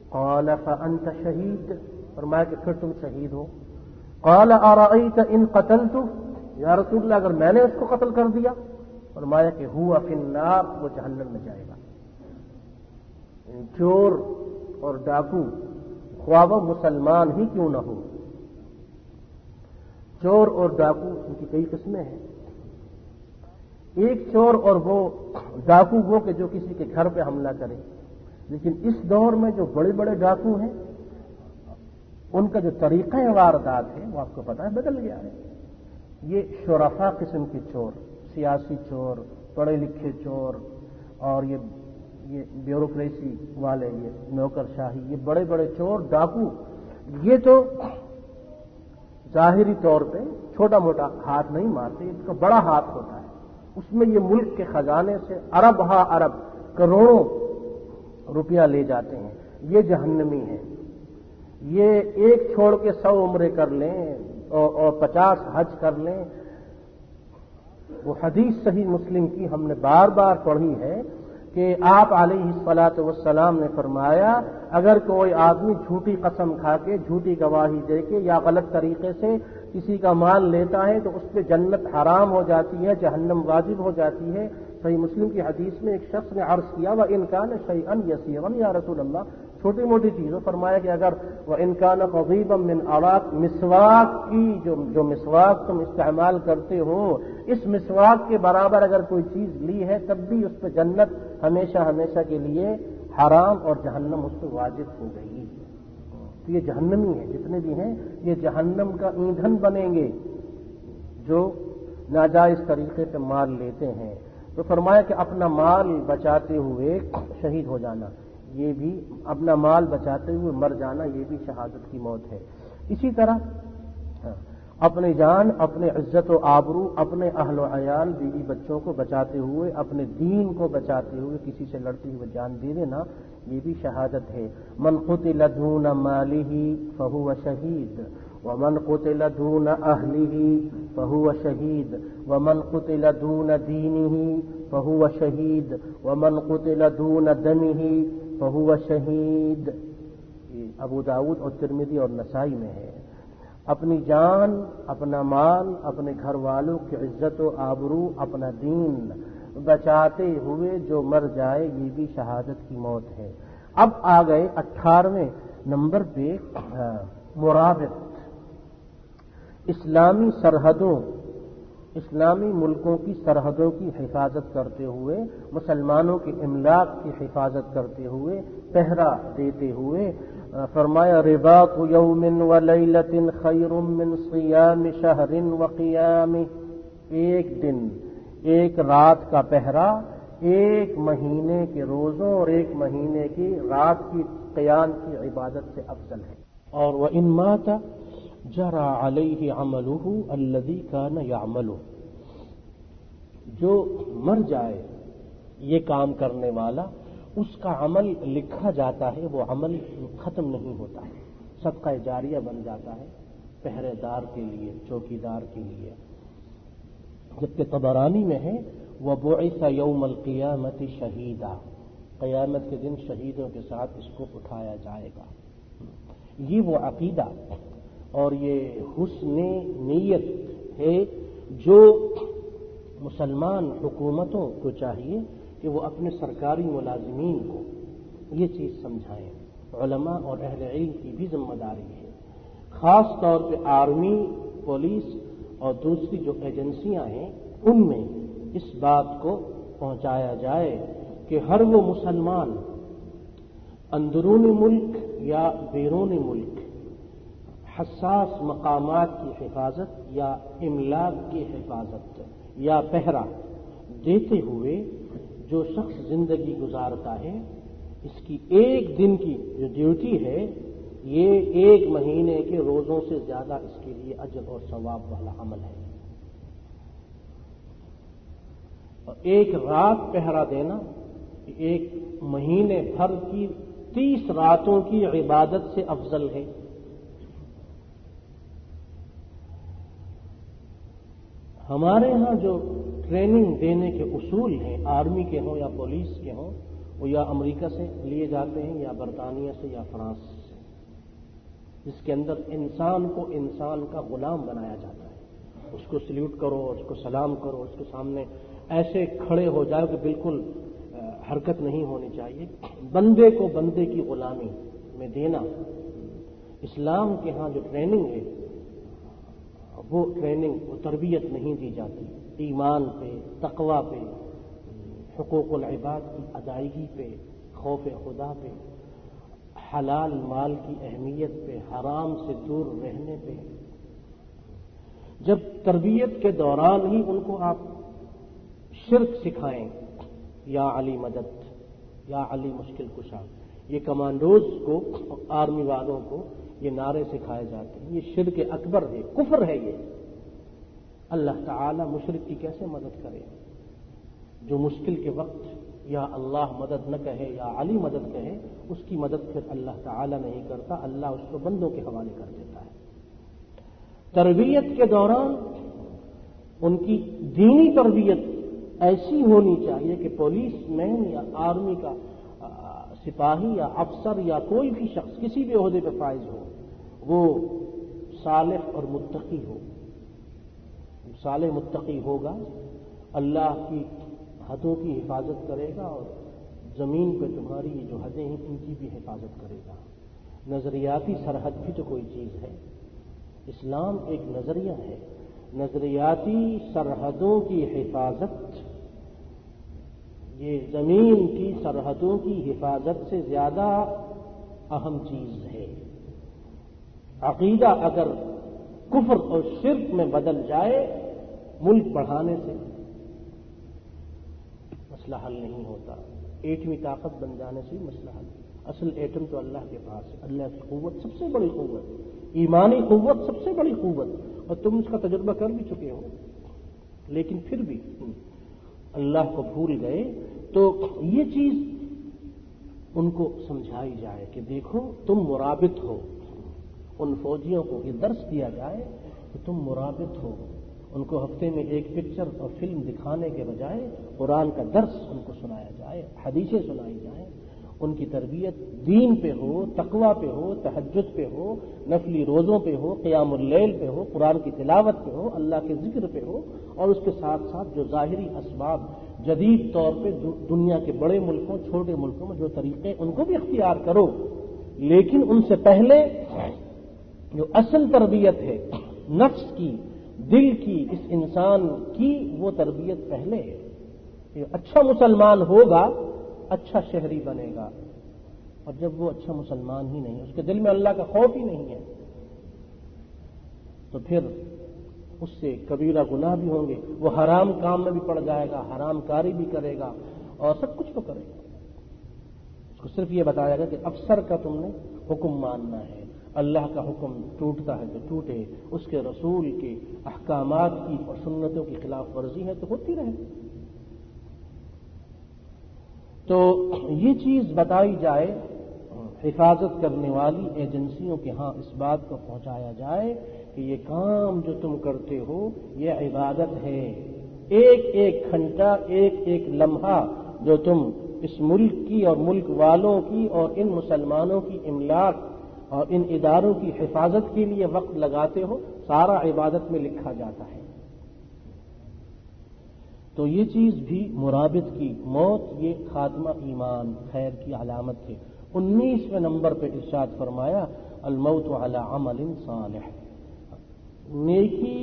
قال فانت شہید، فرمایا کہ پھر تم شہید ہو۔ قال ارأیت ان قتلت، یا رسول اللہ اگر میں نے اس کو قتل کر دیا، فرمایا کہ ہوا فی النار، وہ جہنم میں جائے گا۔ چور اور ڈاکو خواہ وہ مسلمان ہی کیوں نہ ہو، چور اور ڈاکو ان کی کئی قسمیں ہیں۔ ایک چور اور وہ ڈاکو وہ کہ جو کسی کے گھر پہ حملہ کرے، لیکن اس دور میں جو بڑے بڑے ڈاکو ہیں ان کا جو طریقہ واردات ہے وہ آپ کو پتہ ہے بدل گیا ہے۔ یہ شرفا قسم کے چور، سیاسی چور، پڑھے لکھے چور، اور یہ بیوروکریسی والے، یہ نوکر شاہی، یہ بڑے بڑے چور ڈاکو، یہ تو ظاہری طور پہ چھوٹا موٹا ہاتھ نہیں مارتے، اس کا بڑا ہاتھ ہوتا ہے، اس میں یہ ملک کے خزانے سے ارب ہا ارب کروڑوں روپیہ لے جاتے ہیں۔ یہ جہنمی ہے، یہ ایک چھوڑ کے 100 عمرے کر لیں اور 50 حج کر لیں۔ وہ حدیث صحیح مسلم کی ہم نے بار بار پڑھی ہے کہ آپ علیہ الصلاۃ والسلام نے فرمایا اگر کوئی آدمی جھوٹی قسم کھا کے، جھوٹی گواہی دے کے یا غلط طریقے سے کسی کا مال لیتا ہے تو اس پہ جنت حرام ہو جاتی ہے، جہنم واجب ہو جاتی ہے۔ صحیح مسلم کی حدیث میں ایک شخص نے عرض کیا وَإِنْ كَانَ شَيْئًا يَسِيرًا، یا رسول اللہ چھوٹی موٹی چیزوں، فرمایا کہ اگر وَإِنْ كَانَ قَضِيبًا مِنْ عَرَاقٍ، مسواک کی جو مسواک تم استعمال کرتے ہو، اس مسواک کے برابر اگر کوئی چیز لی ہے تب بھی اس پہ جنت ہمیشہ ہمیشہ کے لیے حرام اور جہنم اس پہ واجب ہو گئی۔ تو یہ جہنمی ہیں، جتنے بھی ہیں یہ جہنم کا ایندھن بنیں گے جو ناجائز طریقے سے مال لیتے ہیں۔ تو فرمایا کہ اپنا مال بچاتے ہوئے شہید ہو جانا، یہ بھی اپنا مال بچاتے ہوئے مر جانا، یہ بھی شہادت کی موت ہے۔ اسی طرح اپنی جان، اپنے عزت و آبرو، اپنے اہل و عیال، بیوی بچوں کو بچاتے ہوئے، اپنے دین کو بچاتے ہوئے کسی سے لڑتے ہوئے جان دے دینا، یہ بھی شہادت ہے۔ من قتل دون مالہ فہو شہید ومن قتل دون اہلہ فہو شہید ومن قتل دون دینہ فہو شہید ومن قتل دون دمہ فہو شہید۔ یہ ابو داؤد اور ترمذی اور نسائی میں ہے۔ اپنی جان، اپنا مال، اپنے گھر والوں کی عزت و آبرو، اپنا دین بچاتے ہوئے جو مر جائے یہ بھی شہادت کی موت ہے۔ اب آ گئے 18ویں نمبر پہ مرابط۔ اسلامی سرحدوں، اسلامی ملکوں کی سرحدوں کی حفاظت کرتے ہوئے، مسلمانوں کی املاک کی حفاظت کرتے ہوئے، پہرا دیتے ہوئے فرمایا رباط یوم ولیلۃ خیر من صیام شہر وقیام، ایک دن ایک رات کا پہرا ایک مہینے کے روزوں اور ایک مہینے کی رات کی قیام کی عبادت سے افضل ہے۔ اور وَإِن مَاتَ جَرَى عَلَيْهِ عَمَلُهُ الَّذِي كَانَ يَعْمَلُهُ، جو مر جائے یہ کام کرنے والا، اس کا عمل لکھا جاتا ہے، وہ عمل ختم نہیں ہوتا، صدقہ جاریہ بن جاتا ہے پہرے دار کے لیے، چوکیدار کے لیے۔ جبکہ طبرانی میں ہے وَبُعِثَ يَوْمَ الْقِيَامَةِ شَهِيدًا، قیامت کے دن شہیدوں کے ساتھ اس کو اٹھایا جائے گا۔ یہ وہ عقیدہ اور یہ حسن نیت ہے جو مسلمان حکومتوں کو چاہیے کہ وہ اپنے سرکاری ملازمین کو یہ چیز سمجھائیں۔ علماء اور اہل علم کی بھی ذمہ داری ہے، خاص طور پہ آرمی، پولیس اور دوسری جو ایجنسیاں ہیں ان میں اس بات کو پہنچایا جائے کہ ہر وہ مسلمان اندرون ملک یا بیرون ملک حساس مقامات کی حفاظت یا املاک کی حفاظت یا پہرا دیتے ہوئے جو شخص زندگی گزارتا ہے، اس کی ایک دن کی جو ڈیوٹی ہے یہ ایک مہینے کے روزوں سے زیادہ اس کے لیے اجر اور ثواب والا عمل ہے۔ اور ایک رات پہرا دینا ایک مہینے بھر کی 30 راتوں کی عبادت سے افضل ہے۔ ہمارے ہاں جو ٹریننگ دینے کے اصول ہیں، آرمی کے ہوں یا پولیس کے ہوں، وہ یا امریکہ سے لیے جاتے ہیں یا برطانیہ سے یا فرانس سے، جس کے اندر انسان کو انسان کا غلام بنایا جاتا ہے۔ اس کو سلیوٹ کرو، اس کو سلام کرو، اس کے سامنے ایسے کھڑے ہو جاؤ کہ بالکل حرکت نہیں ہونی چاہیے۔ بندے کو بندے کی غلامی میں دینا اسلام کے ہاں جو ٹریننگ ہے وہ ٹریننگ، وہ تربیت نہیں دی جاتی ایمان پہ، تقوی پہ، حقوق العباد کی ادائیگی پہ، خوف خدا پہ، حلال مال کی اہمیت پہ، حرام سے دور رہنے پہ۔ جب تربیت کے دوران ہی ان کو آپ شرک سکھائیں، یا علی مدد، یا علی مشکل کشا، یہ کمانڈوز کو، آرمی والوں کو یہ نعرے سکھائے جاتے ہیں، یہ شرک اکبر ہے، کفر ہے۔ یہ اللہ تعالی مشرک کی کیسے مدد کرے؟ جو مشکل کے وقت یا اللہ مدد نہ کہے یا علی مدد کہے، اس کی مدد پھر اللہ تعالی نہیں کرتا، اللہ اس کو بندوں کے حوالے کر دیتا ہے۔ تربیت کے دوران ان کی دینی تربیت ایسی ہونی چاہیے کہ پولیس مین یا آرمی کا سپاہی یا افسر یا کوئی بھی شخص کسی بھی عہدے پہ فائز ہو، وہ صالح اور متقی ہو۔ صالح متقی ہوگا، اللہ کی حدوں کی حفاظت کرے گا اور زمین پہ تمہاری یہ جو حدیں ہیں ان کی بھی حفاظت کرے گا۔ نظریاتی سرحد بھی تو کوئی چیز ہے، اسلام ایک نظریہ ہے، نظریاتی سرحدوں کی حفاظت یہ زمین کی سرحدوں کی حفاظت سے زیادہ اہم چیز ہے۔ عقیدہ اگر کفر اور شرک میں بدل جائے ملک بڑھانے سے مسئلہ حل نہیں ہوتا، ایٹمی طاقت بن جانے سے مسئلہ حل۔ اصل ایٹم تو اللہ کے پاس ہے، اللہ کی قوت سب سے بڑی قوت، ایمانی قوت سب سے بڑی قوت، اور تم اس کا تجربہ کر بھی چکے ہو، لیکن پھر بھی اللہ کو بھول گئے۔ تو یہ چیز ان کو سمجھائی جائے کہ دیکھو تم مرابط ہو، ان فوجیوں کو یہ درس دیا جائے کہ تم مرابط ہو، ان کو ہفتے میں ایک پکچر اور فلم دکھانے کے بجائے قرآن کا درس ان کو سنایا جائے، حدیثیں سنائی جائیں، ان کی تربیت دین پہ ہو، تقوی پہ ہو، تہجد پہ ہو، نفلی روزوں پہ ہو، قیام اللیل پہ ہو، قرآن کی تلاوت پہ ہو، اللہ کے ذکر پہ ہو، اور اس کے ساتھ ساتھ جو ظاہری اسباب جدید طور پہ دنیا کے بڑے ملکوں چھوٹے ملکوں میں جو طریقے ان کو بھی اختیار کرو، لیکن ان سے پہلے جو اصل تربیت ہے نفس کی، دل کی، اس انسان کی وہ تربیت پہلے ہے کہ اچھا مسلمان ہوگا، اچھا شہری بنے گا، اور جب وہ اچھا مسلمان ہی نہیں، اس کے دل میں اللہ کا خوف ہی نہیں ہے، تو پھر اس سے کبیرہ گناہ بھی ہوں گے، وہ حرام کام میں بھی پڑ جائے گا، حرام کاری بھی کرے گا، اور سب کچھ تو کرے گا۔ اس کو صرف یہ بتایا گا کہ افسر کا تم نے حکم ماننا ہے، اللہ کا حکم ٹوٹتا ہے تو ٹوٹے، اس کے رسول کے احکامات کی اور سنتوں کی خلاف ورزی ہے تو ہوتی رہے۔ تو یہ چیز بتائی جائے، حفاظت کرنے والی ایجنسیوں کے ہاں اس بات کو پہنچایا جائے کہ یہ کام جو تم کرتے ہو یہ عبادت ہے، ایک ایک گھنٹہ، ایک ایک لمحہ جو تم اس ملک کی اور ملک والوں کی اور ان مسلمانوں کی املاک اور ان اداروں کی حفاظت کے لیے وقت لگاتے ہو، سارا عبادت میں لکھا جاتا ہے۔ تو یہ چیز بھی مرابط کی موت، یہ خاتمہ ایمان خیر کی علامت ہے۔ 19ویں نمبر پہ ارشاد فرمایا الموت علی عمل صالح، نیکی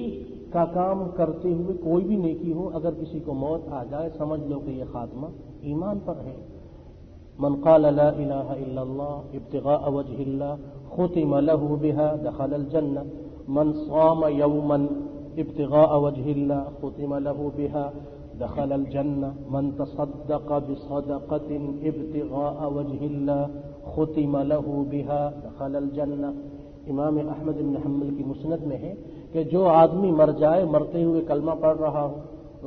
کا کام کرتے ہوئے کوئی بھی نیکی ہو، اگر کسی کو موت آ جائے سمجھ لو کہ یہ خاتمہ ایمان پر ہے۔ من قال لا الہ الا اللہ ابتغاء وجہ اللہ ختم له بها دخل الجنہ، من صام یوما ابتغاء وجہ اللہ ختم له بها دخل الجنہ، من تصدق بصدقة ابتغاء وجہ اللہ ختم له بها دخل الجنہ۔ امام احمد بن حنبل کی مسند میں ہے کہ جو آدمی مر جائے، مرتے ہوئے کلمہ پڑھ رہا ہو،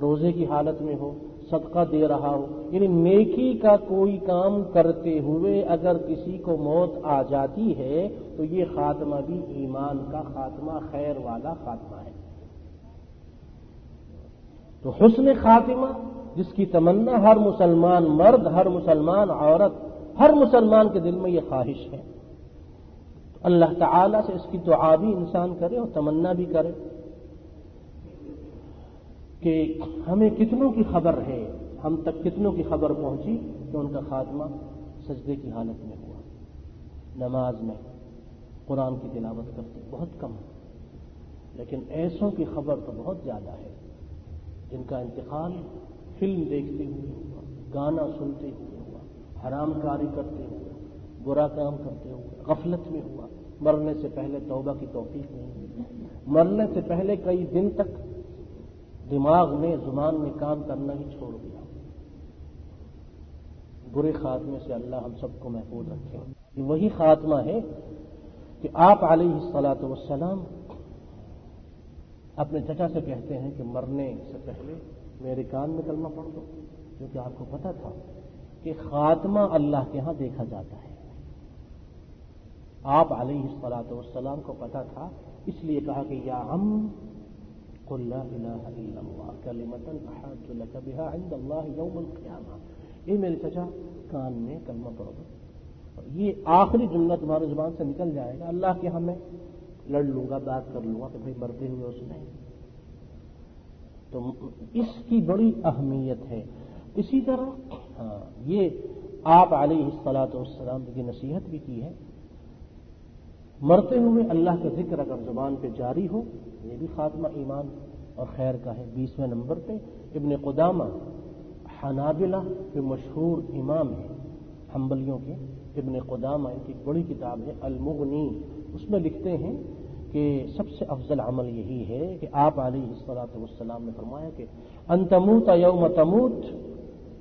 روزے کی حالت میں ہو، صدقہ دے رہا ہو، یعنی نیکی کا کوئی کام کرتے ہوئے اگر کسی کو موت آ جاتی ہے تو یہ خاتمہ بھی ایمان کا خاتمہ، خیر والا خاتمہ ہے۔ تو حسن خاتمہ جس کی تمنا ہر مسلمان مرد، ہر مسلمان عورت، ہر مسلمان کے دل میں یہ خواہش ہے، اللہ تعالیٰ سے اس کی دعا بھی انسان کرے اور تمنا بھی کرے کہ ہمیں کتنوں کی خبر ہے، ہم تک کتنوں کی خبر پہنچی کہ ان کا خاتمہ سجدے کی حالت میں ہوا، نماز میں قرآن کی تلاوت کرتے بہت کم، لیکن ایسوں کی خبر تو بہت زیادہ ہے جن کا انتقال فلم دیکھتے ہوئے ہوا، گانا سنتے ہوئے ہوا، حرام کاری کرتے ہوئے، برا کام کرتے ہوئے، غفلت میں ہوا، مرنے سے پہلے توبہ کی توفیق نہیں ہوئی، مرنے سے پہلے کئی دن تک دماغ نے، زبان نے کام کرنا ہی چھوڑ دیا۔ برے خاتمے سے اللہ ہم سب کو محفوظ رکھے۔ یہ وہی خاتمہ ہے کہ آپ علیہ الصلاۃ والسلام اپنے چچا سے کہتے ہیں کہ مرنے سے پہلے میرے کان میں کلمہ پڑھ دو، کیونکہ آپ کو پتا تھا کہ خاتمہ اللہ کے ہاں دیکھا جاتا ہے۔ آپ علیہ الصلاۃ والسلام کو پتا تھا، اس لیے کہا کہ یا عم قل لا الہ الا اللہ کلمۃ احاج لک بها عند اللہ یوم القیامہ، اے میرے چچا کان میں کلمہ پڑھ دو، یہ آخری جملہ تمہاری زبان سے نکل جائے گا، اللہ کے ہاں میں لڑ لوں گا، بات کر لوں گا کہ بھائی مرتے ہوئے اس نے۔ تو اس کی بڑی اہمیت ہے۔ اسی طرح یہ آپ علیہ الصلاۃ والسلام کی نصیحت بھی کی ہے، مرتے ہوئے اللہ کا ذکر اگر زبان پہ جاری ہو یہ بھی خاتمہ ایمان اور خیر کا ہے۔ 20ویں نمبر پہ ابن قدامہ حنابلہ کے مشہور امام ہیں، حنبلیوں کے، ابن قدامہ ان کی بڑی کتاب ہے المغنی، اس میں لکھتے ہیں کہ سب سے افضل عمل یہی ہے کہ آپ علیہ الصلاۃ والسلام نے فرمایا کہ ان تموت یوم تموت،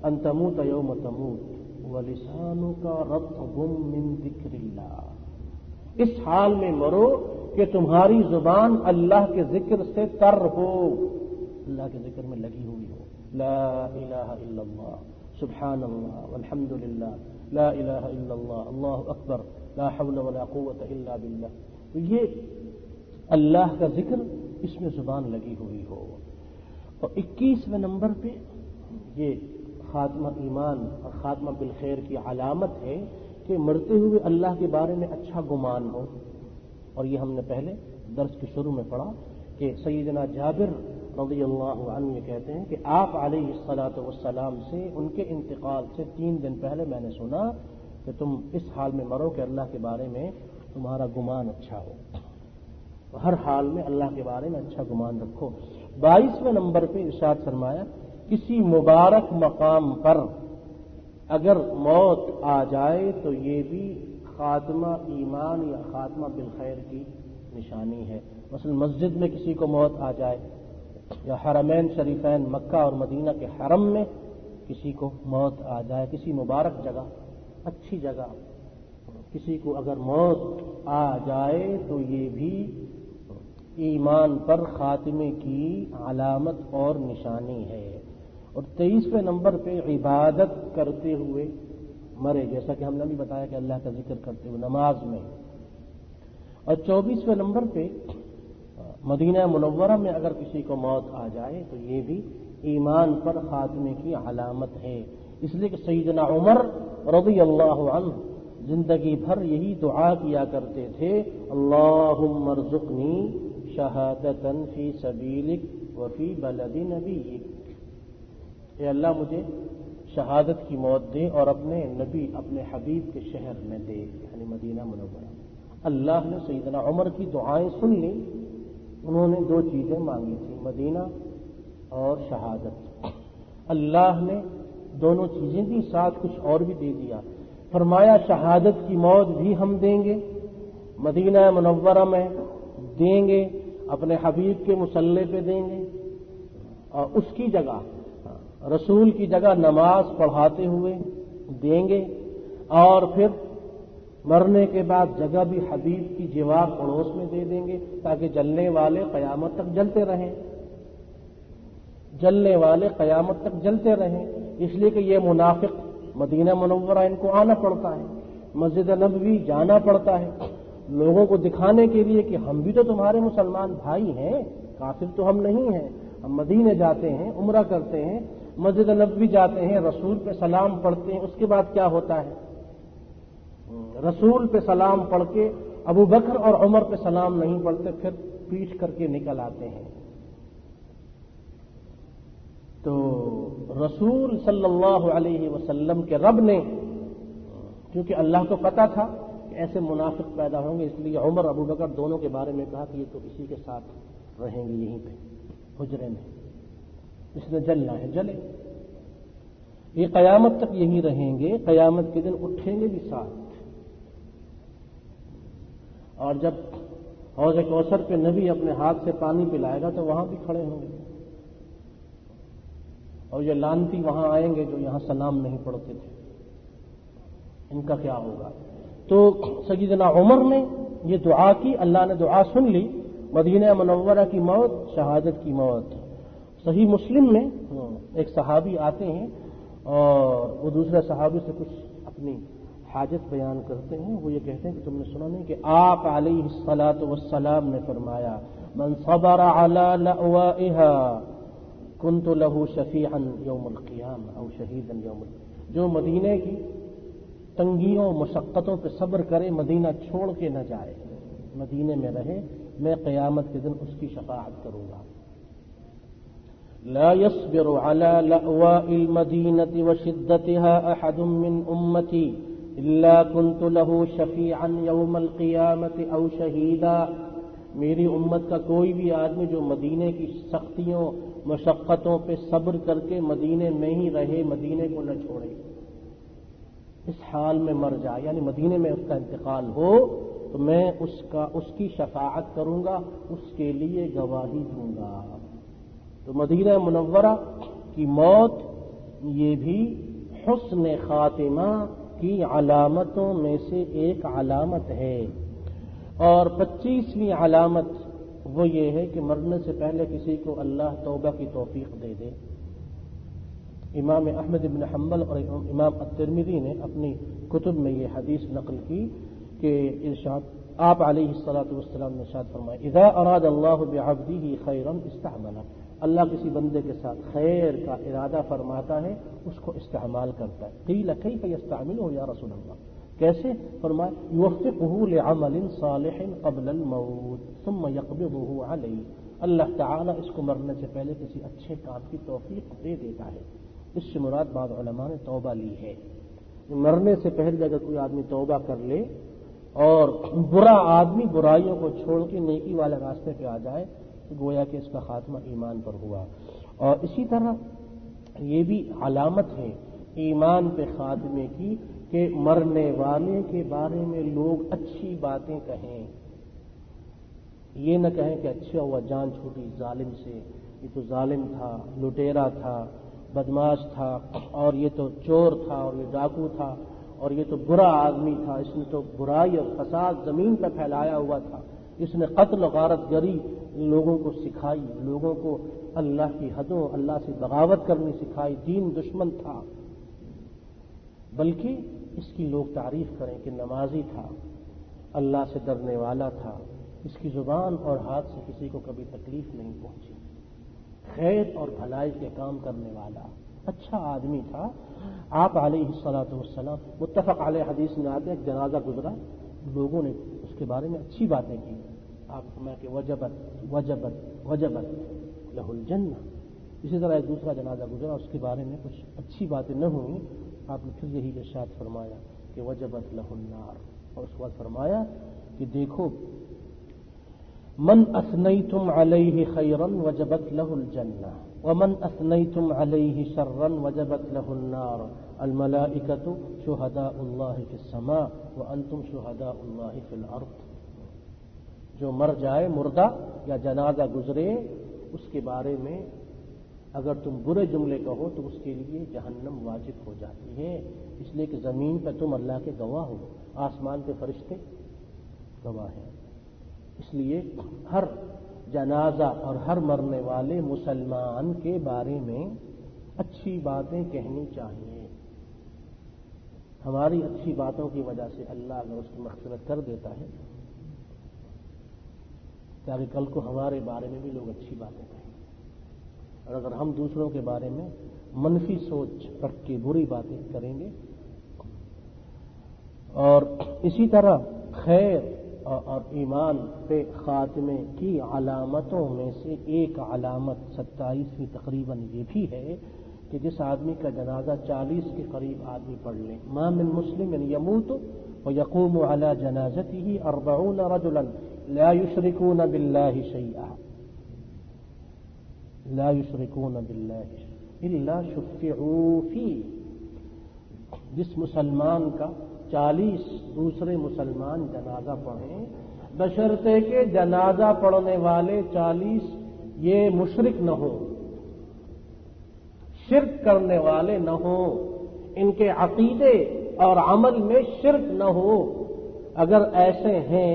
ان تموت یوم تموت ولسانک رطب من ذکر اللہ، اس حال میں مرو کہ تمہاری زبان اللہ کے ذکر سے تر ہو، اللہ کے ذکر میں لگی ہوئی ہو، لا الہ الا اللہ سبحان اللہ والحمد للہ لا الہ الا اللہ اللہ اکبر لا حول ولا قوت الا باللہ، تو یہ اللہ کا ذکر اس میں زبان لگی ہوئی ہو۔ اور 21ویں نمبر پہ یہ خاتمہ ایمان اور خاتمہ بالخیر کی علامت ہے کہ مرتے ہوئے اللہ کے بارے میں اچھا گمان ہو، اور یہ ہم نے پہلے درس کے شروع میں پڑھا کہ سیدنا جابر رضی اللہ عنہ یہ کہتے ہیں کہ آپ علیہ الصلاۃ والسلام سے ان کے انتقال سے 3 دن پہلے میں نے سنا کہ تم اس حال میں مرو کہ اللہ کے بارے میں تمہارا گمان اچھا ہو۔ ہر حال میں اللہ کے بارے میں اچھا گمان رکھو۔ 22ویں نمبر پہ ارشاد فرمایا کسی مبارک مقام پر اگر موت آ جائے تو یہ بھی خاتمہ ایمان یا خاتمہ بالخیر کی نشانی ہے۔ مثلا مسجد میں کسی کو موت آ جائے یا حرمین شریفین مکہ اور مدینہ کے حرم میں کسی کو موت آ جائے، کسی مبارک جگہ اچھی جگہ کسی کو اگر موت آ جائے تو یہ بھی ایمان پر خاتمے کی علامت اور نشانی ہے۔ اور 23ویں نمبر پہ عبادت کرتے ہوئے مرے، جیسا کہ ہم نے بھی بتایا کہ اللہ کا ذکر کرتے ہوئے نماز میں۔ اور 24ویں نمبر پہ مدینہ منورہ میں اگر کسی کو موت آ جائے تو یہ بھی ایمان پر خاتمے کی علامت ہے، اس لیے کہ سیدنا عمر رضی اللہ عنہ زندگی بھر یہی دعا کیا کرتے تھے، اللہم ارزقنی شہادتن فی سبیلک وفی بلد نبیک، اے اللہ مجھے شہادت کی موت دے اور اپنے نبی اپنے حبیب کے شہر میں دے، یعنی مدینہ منورہ۔ اللہ نے سیدنا عمر کی دعائیں سن لی، انہوں نے دو چیزیں مانگی تھیں، مدینہ اور شہادت۔ اللہ نے دونوں چیزیں دی، ساتھ کچھ اور بھی دے دیا، فرمایا شہادت کی موت بھی ہم دیں گے، مدینہ منورہ میں دیں گے، اپنے حبیب کے مصلی پہ دیں گے، اور اس کی جگہ رسول کی جگہ نماز پڑھاتے ہوئے دیں گے، اور پھر مرنے کے بعد جگہ بھی حبیب کی جوار پڑوس میں دے دیں گے تاکہ جلنے والے قیامت تک جلتے رہیں، جلنے والے قیامت تک جلتے رہیں۔ اس لیے کہ یہ منافق مدینہ منورہ ان کو آنا پڑتا ہے، مسجد نبوی جانا پڑتا ہے لوگوں کو دکھانے کے لیے کہ ہم بھی تو تمہارے مسلمان بھائی ہیں، کافر تو ہم نہیں ہیں، ہم مدینے جاتے ہیں، عمرہ کرتے ہیں، مسجد نبوی جاتے ہیں، رسول پہ سلام پڑھتے ہیں۔ اس کے بعد کیا ہوتا ہے؟ رسول پہ سلام پڑھ کے ابو بکر اور عمر پہ سلام نہیں پڑھتے، پھر پیچھ کر کے نکل آتے ہیں۔ تو رسول صلی اللہ علیہ وسلم کے رب نے، کیونکہ اللہ کو پتا تھا کہ ایسے منافق پیدا ہوں گے، اس لیے عمر ابو بکر دونوں کے بارے میں کہا کہ یہ تو اسی کے ساتھ رہیں گے، یہیں پہ حجرے میں، اس نے جلنا ہے جلے، یہ قیامت تک یہی رہیں گے، قیامت کے دن اٹھیں گے بھی ساتھ۔ اور جب حوض کوثر پہ نبی اپنے ہاتھ سے پانی پلائے گا تو وہاں بھی کھڑے ہوں گے، اور یہ لانتی وہاں آئیں گے جو یہاں سلام نہیں پڑھتے تھے، ان کا کیا ہوگا؟ تو سیدنا عمر نے یہ دعا کی، اللہ نے دعا سن لی، مدینہ منورہ کی موت شہادت کی موت۔ صحیح مسلم میں ایک صحابی آتے ہیں اور وہ دوسرے صحابی سے کچھ اپنی حاجت بیان کرتے ہیں، وہ یہ کہتے ہیں کہ تم نے سنا نہیں کہ آپ علیہ الصلاۃ والسلام نے فرمایا من صبر علی لأوائها کنت له شفیعا یوم القیامہ او شہیدا یوم القیامہ، جو مدینے کی تنگیوں مشقتوں پہ صبر کرے، مدینہ چھوڑ کے نہ جائے، مدینے میں رہے، میں قیامت کے دن اس کی شفاعت کروں گا۔ لا يصبر على لأواء المدينة وشدتها أحد من أمتي إلا كنت له شفيعا يوم القيامة أو شهيدا، میری امت کا کوئی بھی آدمی جو مدینے کی سختیوں مشقتوں پہ صبر کر کے مدینے میں ہی رہے، مدینے کو نہ چھوڑے، اس حال میں مر جائے، یعنی مدینے میں اس کا انتقال ہو تو میں اس کی شفاعت کروں گا، اس کے لیے گواہی دوں گا۔ تو مدینہ منورہ کی موت یہ بھی حسن خاتمہ کی علامتوں میں سے ایک علامت ہے۔ اور 25ویں علامت وہ یہ ہے کہ مرنے سے پہلے کسی کو اللہ توبہ کی توفیق دے دے۔ امام احمد بن حنبل اور امام الترمذی نے اپنی کتب میں یہ حدیث نقل کی کہ ارشاد آپ علیہ الصلاۃ والسلام نے ارشاد فرمایا اذا اراد اللہ بعبده خیرا استعمله، اللہ کسی بندے کے ساتھ خیر کا ارادہ فرماتا ہے اس کو استعمال کرتا ہے۔ قیل کیف یستعملہ یا رسول اللہ، کیسے؟ فرمایا یوفقہ لعمل صالح قبل الموت ثم یقبضہ علیہ، اللہ تعالیٰ اس کو مرنے سے پہلے کسی اچھے کام کی توفیق دے دیتا ہے۔ اس سے مراد بعض علماء نے توبہ لی ہے، مرنے سے پہلے اگر کوئی آدمی توبہ کر لے اور برا آدمی برائیوں کو چھوڑ کے نیکی والے راستے پہ آ جائے تو گویا کہ اس کا خاتمہ ایمان پر ہوا. اور اسی طرح یہ بھی علامت ہے ایمان پہ خاتمے کی کہ مرنے والے کے بارے میں لوگ اچھی باتیں کہیں. یہ نہ کہیں کہ اچھا ہوا جان چھوٹی ظالم سے، یہ تو ظالم تھا، لٹیرا تھا، بدماش تھا، اور یہ تو چور تھا، اور یہ ڈاکو تھا، اور یہ تو برا آدمی تھا، اس نے تو برائی اور فساد زمین پہ پھیلایا ہوا تھا، اس نے قتل و غارت گری لوگوں کو سکھائی، لوگوں کو اللہ کی حدوں اللہ سے بغاوت کرنی سکھائی، دین دشمن تھا. بلکہ اس کی لوگ تعریف کریں کہ نمازی تھا، اللہ سے ڈرنے والا تھا، اس کی زبان اور ہاتھ سے کسی کو کبھی تکلیف نہیں پہنچی، خیر اور بھلائی کے کام کرنے والا اچھا آدمی تھا. آپ علیہ الصلوۃ والسلام متفق علیہ حدیث میں آتے ہیں ایک جنازہ گزرا، لوگوں نے اس کے بارے میں اچھی باتیں کی. آپ فرمایا کہ وجبت وجبت وجبت لہ الجنہ. اسی طرح ایک دوسرا جنازہ گزرا، اس کے بارے میں کچھ اچھی باتیں نہ ہوئیں، آپ نے پھر یہی ارشاد فرمایا کہ وجبت لہ النار. اور اس کے بعد فرمایا کہ دیکھو من اثنیتم علیہ خیرا وجبت لہ الجنہ ومن اثنیتم علیہ شرا وجبت لہ النار. الملائکۃ شہداء اللہ فی السماء وانتم شہداء اللہ فی الارض. جو مر جائے، مردہ یا جنازہ گزرے، اس کے بارے میں اگر تم برے جملے کہو تو اس کے لیے جہنم واجب ہو جاتی ہے، اس لیے کہ زمین پہ تم اللہ کے گواہ ہو، آسمان پہ فرشتے گواہ ہیں. اس لیے ہر جنازہ اور ہر مرنے والے مسلمان کے بارے میں اچھی باتیں کہنی چاہیے. ہماری اچھی باتوں کی وجہ سے اللہ اگر اس کی مغفرت کر دیتا ہے، تاکہ کل کو ہمارے بارے میں بھی لوگ اچھی باتیں کہیں. اور اگر ہم دوسروں کے بارے میں منفی سوچ رکھ کے بری باتیں کریں گے. اور اسی طرح خیر اور ایمان پہ خاتمے کی علامتوں میں سے ایک علامت 27ویں تقریباً یہ بھی ہے کہ جس آدمی کا جنازہ 40 کے قریب آدمی پڑھ لیں. ما من مسلم یموت ویقوم علی جنازته 40 رجلا لا یشرکون باللہ شیئا لا یشرکون باللہ الا شفعوا فیہ. جس مسلمان کا 40 دوسرے مسلمان جنازہ پڑھیں، بشرطے کہ جنازہ پڑھنے والے 40 یہ مشرک نہ ہوں، شرک کرنے والے نہ ہوں، ان کے عقیدے اور عمل میں شرک نہ ہو. اگر ایسے ہیں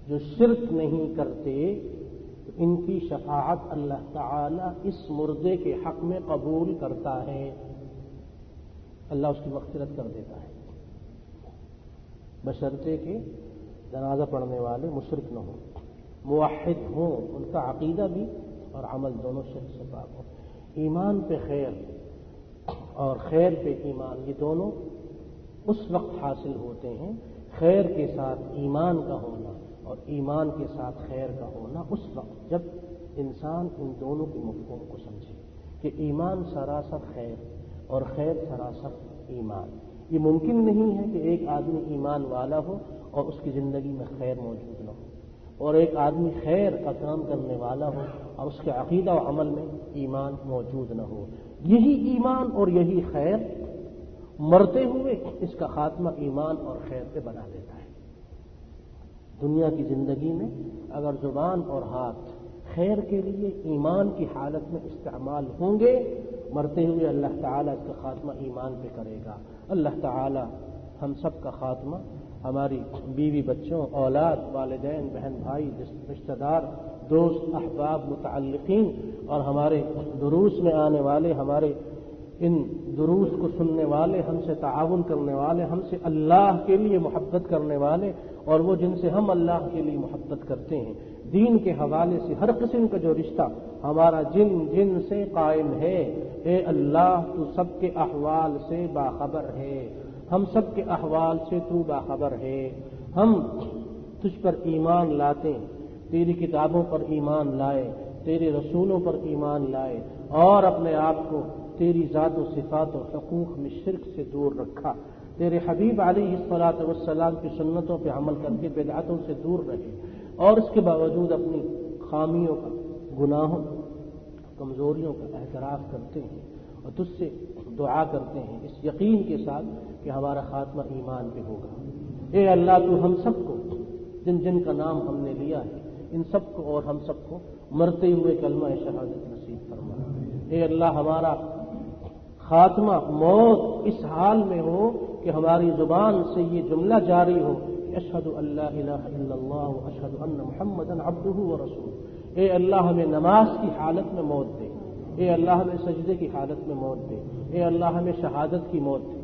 جو شرک نہیں کرتے تو ان کی شفاعت اللہ تعالی اس مردے کے حق میں قبول کرتا ہے، اللہ اس کی مغفرت کر دیتا ہے، بشرطے کہ جنازہ پڑھنے والے مشرک نہ ہوں، موحد ہوں، ان کا عقیدہ بھی اور عمل دونوں شرک سے پاک ہو. ایمان پہ خیر اور خیر پہ ایمان، یہ دونوں اس وقت حاصل ہوتے ہیں، خیر کے ساتھ ایمان کا ہونا اور ایمان کے ساتھ خیر کا ہونا اس وقت جب انسان ان دونوں کے مفہوم کو سمجھے کہ ایمان سراسر خیر اور خیر سراسر ایمان. یہ ممکن نہیں ہے کہ ایک آدمی ایمان والا ہو اور اس کی زندگی میں خیر موجود نہ ہو، اور ایک آدمی خیر کا کام کرنے والا ہو اور اس کے عقیدہ و عمل میں ایمان موجود نہ ہو. یہی ایمان اور یہی خیر مرتے ہوئے اس کا خاتمہ ایمان اور خیر پہ بنا دیتا ہے. دنیا کی زندگی میں اگر زبان اور ہاتھ خیر کے لیے ایمان کی حالت میں استعمال ہوں گے، مرتے ہوئے اللہ تعالیٰ اس کا خاتمہ ایمان پہ کرے گا. اللہ تعالیٰ ہم سب کا خاتمہ، ہماری بیوی بچوں، اولاد، والدین، بہن بھائی، رشتہ دار، دوست، احباب، متعلقین اور ہمارے دروس میں آنے والے، ہمارے ان دروس کو سننے والے، ہم سے تعاون کرنے والے، ہم سے اللہ کے لیے محبت کرنے والے اور وہ جن سے ہم اللہ کے لیے محبت کرتے ہیں، دین کے حوالے سے ہر قسم کا جو رشتہ ہمارا جن سے قائم ہے، اے اللہ تو سب کے احوال سے باخبر ہے، ہم سب کے احوال سے تو باخبر ہے. ہم تجھ پر ایمان لاتے، تیری کتابوں پر ایمان لائے، تیرے رسولوں پر ایمان لائے اور اپنے آپ کو تیری ذات و صفات و حقوق میں شرک سے دور رکھا. تیرے حبیب علیہ الصلوۃ والسلام کی سنتوں پہ عمل کر کے بدعتوں سے دور رہے اور اس کے باوجود اپنی خامیوں کا، گناہوں، کمزوریوں کا اعتراف کرتے ہیں اور تجھ سے دعا کرتے ہیں اس یقین کے ساتھ کہ ہمارا خاتمہ ایمان پہ ہوگا۔ اے اللہ تو ہم سب کو، جن جن کا نام ہم نے لیا ہے، ان سب کو اور ہم سب کو مرتے ہوئے کلمہ شہادت نصیب فرما۔ اے اللہ ہمارا خاتمہ موت اس حال میں ہو کہ ہماری زبان سے یہ جملہ جاری ہو کہ اشہد ان لا الہ الا اللہ و اشہد ان محمدا عبدہ و رسولہ۔ اے اللہ ہمیں نماز کی حالت میں موت دے، اے اللہ ہمیں سجدے کی حالت میں موت دے، اے اللہ ہمیں شہادت کی موت دے،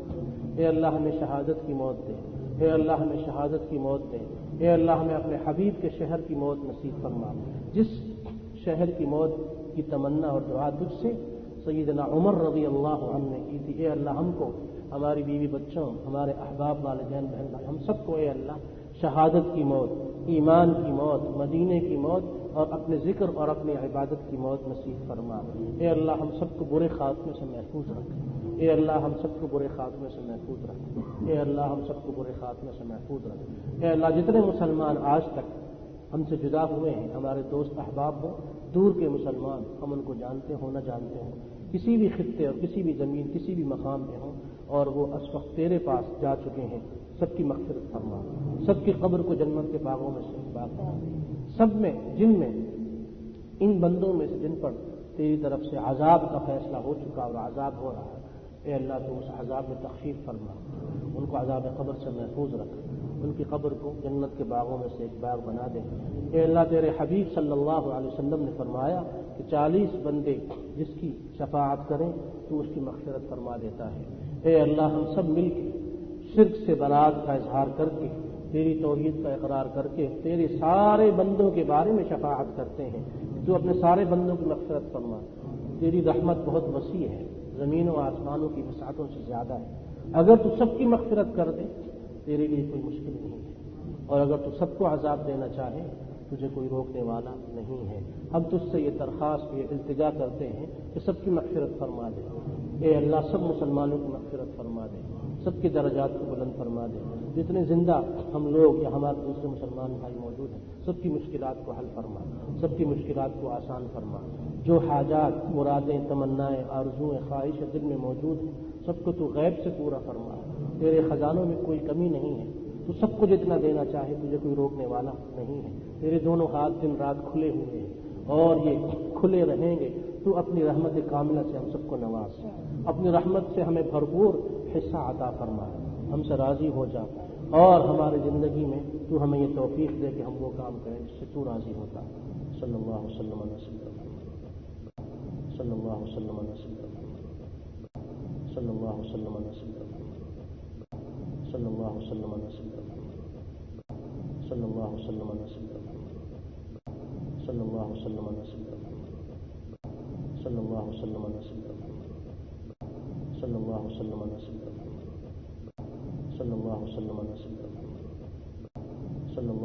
اے اللہ ہمیں شہادت کی موت دے، اے اللہ ہمیں شہادت کی موت دے، اے اللہ ہمیں اپنے حبیب کے شہر کی موت نصیب فرما، جس شہر کی موت کی تمنا اور دعا تجھ سے سیدنا عمر رضی اللہ عنہ نے کی تھی۔ اے اللہ ہم کو، ہماری بیوی بچوں، ہمارے احباب، والدین، بہن بھائی، ہم سب کو اے اللہ شہادت کی موت، ایمان کی موت، مدینے کی موت اور اپنے ذکر اور اپنی عبادت کی موت نصیب فرما۔ اے اللہ ہم سب کو برے خاتمے سے محفوظ رکھ، اے اللہ ہم سب کو برے خاتمے سے محفوظ رکھ، اے اللہ ہم سب کو برے خاتمے سے محفوظ رکھ۔ اے اللہ جتنے مسلمان آج تک ہم سے جدا ہوئے ہیں، ہمارے دوست احباب ہوں، دور کے مسلمان، ہم ان کو جانتے ہوں نہ جانتے ہوں، کسی بھی خطے اور کسی بھی زمین، کسی بھی مقام میں ہوں اور وہ اس وقت تیرے پاس جا چکے ہیں، سب کی مغفرت فرما، سب کی قبر کو جنت کے باغوں میں سے باغ بنا دے، سب میں، جن میں، ان بندوں میں سے جن پر تیری طرف سے عذاب کا فیصلہ ہو چکا اور عذاب ہو رہا ہے، اے اللہ تو اس عذاب میں تخفیف فرما، ان کو عذاب قبر سے محفوظ رکھ، ان کی قبر کو جنت کے باغوں میں سے ایک باغ بنا دے۔ اے اللہ تیرے حبیب صلی اللہ علیہ وسلم نے فرمایا کہ 40 بندے جس کی شفاعت کریں تو اس کی مغفرت فرما دیتا ہے۔ اے اللہ ہم سب مل کے شرک سے برات کا اظہار کر کے، تیری توحید کا اقرار کر کے، تیرے سارے بندوں کے بارے میں شفاعت کرتے ہیں، تو اپنے سارے بندوں کی مغفرت فرما۔ تیری رحمت بہت وسیع ہے، زمین و آسمانوں کی وسعتوں سے زیادہ ہے، اگر تو سب کی مغفرت کر دے تیرے لیے کوئی مشکل نہیں ہے، اور اگر تو سب کو عذاب دینا چاہے تجھے کوئی روکنے والا نہیں ہے۔ ہم تجھ سے یہ درخواست، یہ التجا کرتے ہیں کہ سب کی مغفرت فرما دے۔ اے اللہ سب مسلمانوں کی مغفرت فرما دے، سب کی درجات کو بلند فرما دے، جتنے زندہ ہم لوگ یا ہمارے دوسرے مسلمان بھائی موجود ہیں سب کی مشکلات کو حل فرما، سب کی مشکلات کو آسان فرما، جو حاجات، مرادیں، تمنائیں، آرزوئیں، خواہشیں دل میں موجود ہیں سب کو تو غیب سے پورا فرما۔ تیرے خزانوں میں کوئی کمی نہیں ہے، تو سب کو جتنا دینا چاہے تجھے کوئی روکنے والا نہیں ہے۔ تیرے دونوں ہاتھ دن رات کھلے ہوئے ہیں اور یہ کھلے رہیں گے۔ تو اپنی رحمت کاملہ سے ہم سب کو نواز، اپنی رحمت سے ہمیں بھرپور حصہ عطا فرما، ہم سے راضی ہو جا اور ہماری زندگی میں تو ہمیں یہ توفیق دے کہ ہم وہ کام کریں جس سے تو راضی ہوتا۔ صلی اللہ وسلم علی سیدنا محمد، صلی اللہ وسلم علی سیدنا محمد، صلی اللہ وسلم علی سیدنا محمد، صلی اللہ وسلم علی سیدنا محمد، صلی اللہ وسلم علی سیدنا محمد، صلی اللہ وسلم علی سیدنا محمد، صلی اللہ وسلم علی سیدنا محمد، صلی اللہ وسلم علی سیدنا محمد، صلی اللہ وسلم علی سیدنا محمد، صلی اللہ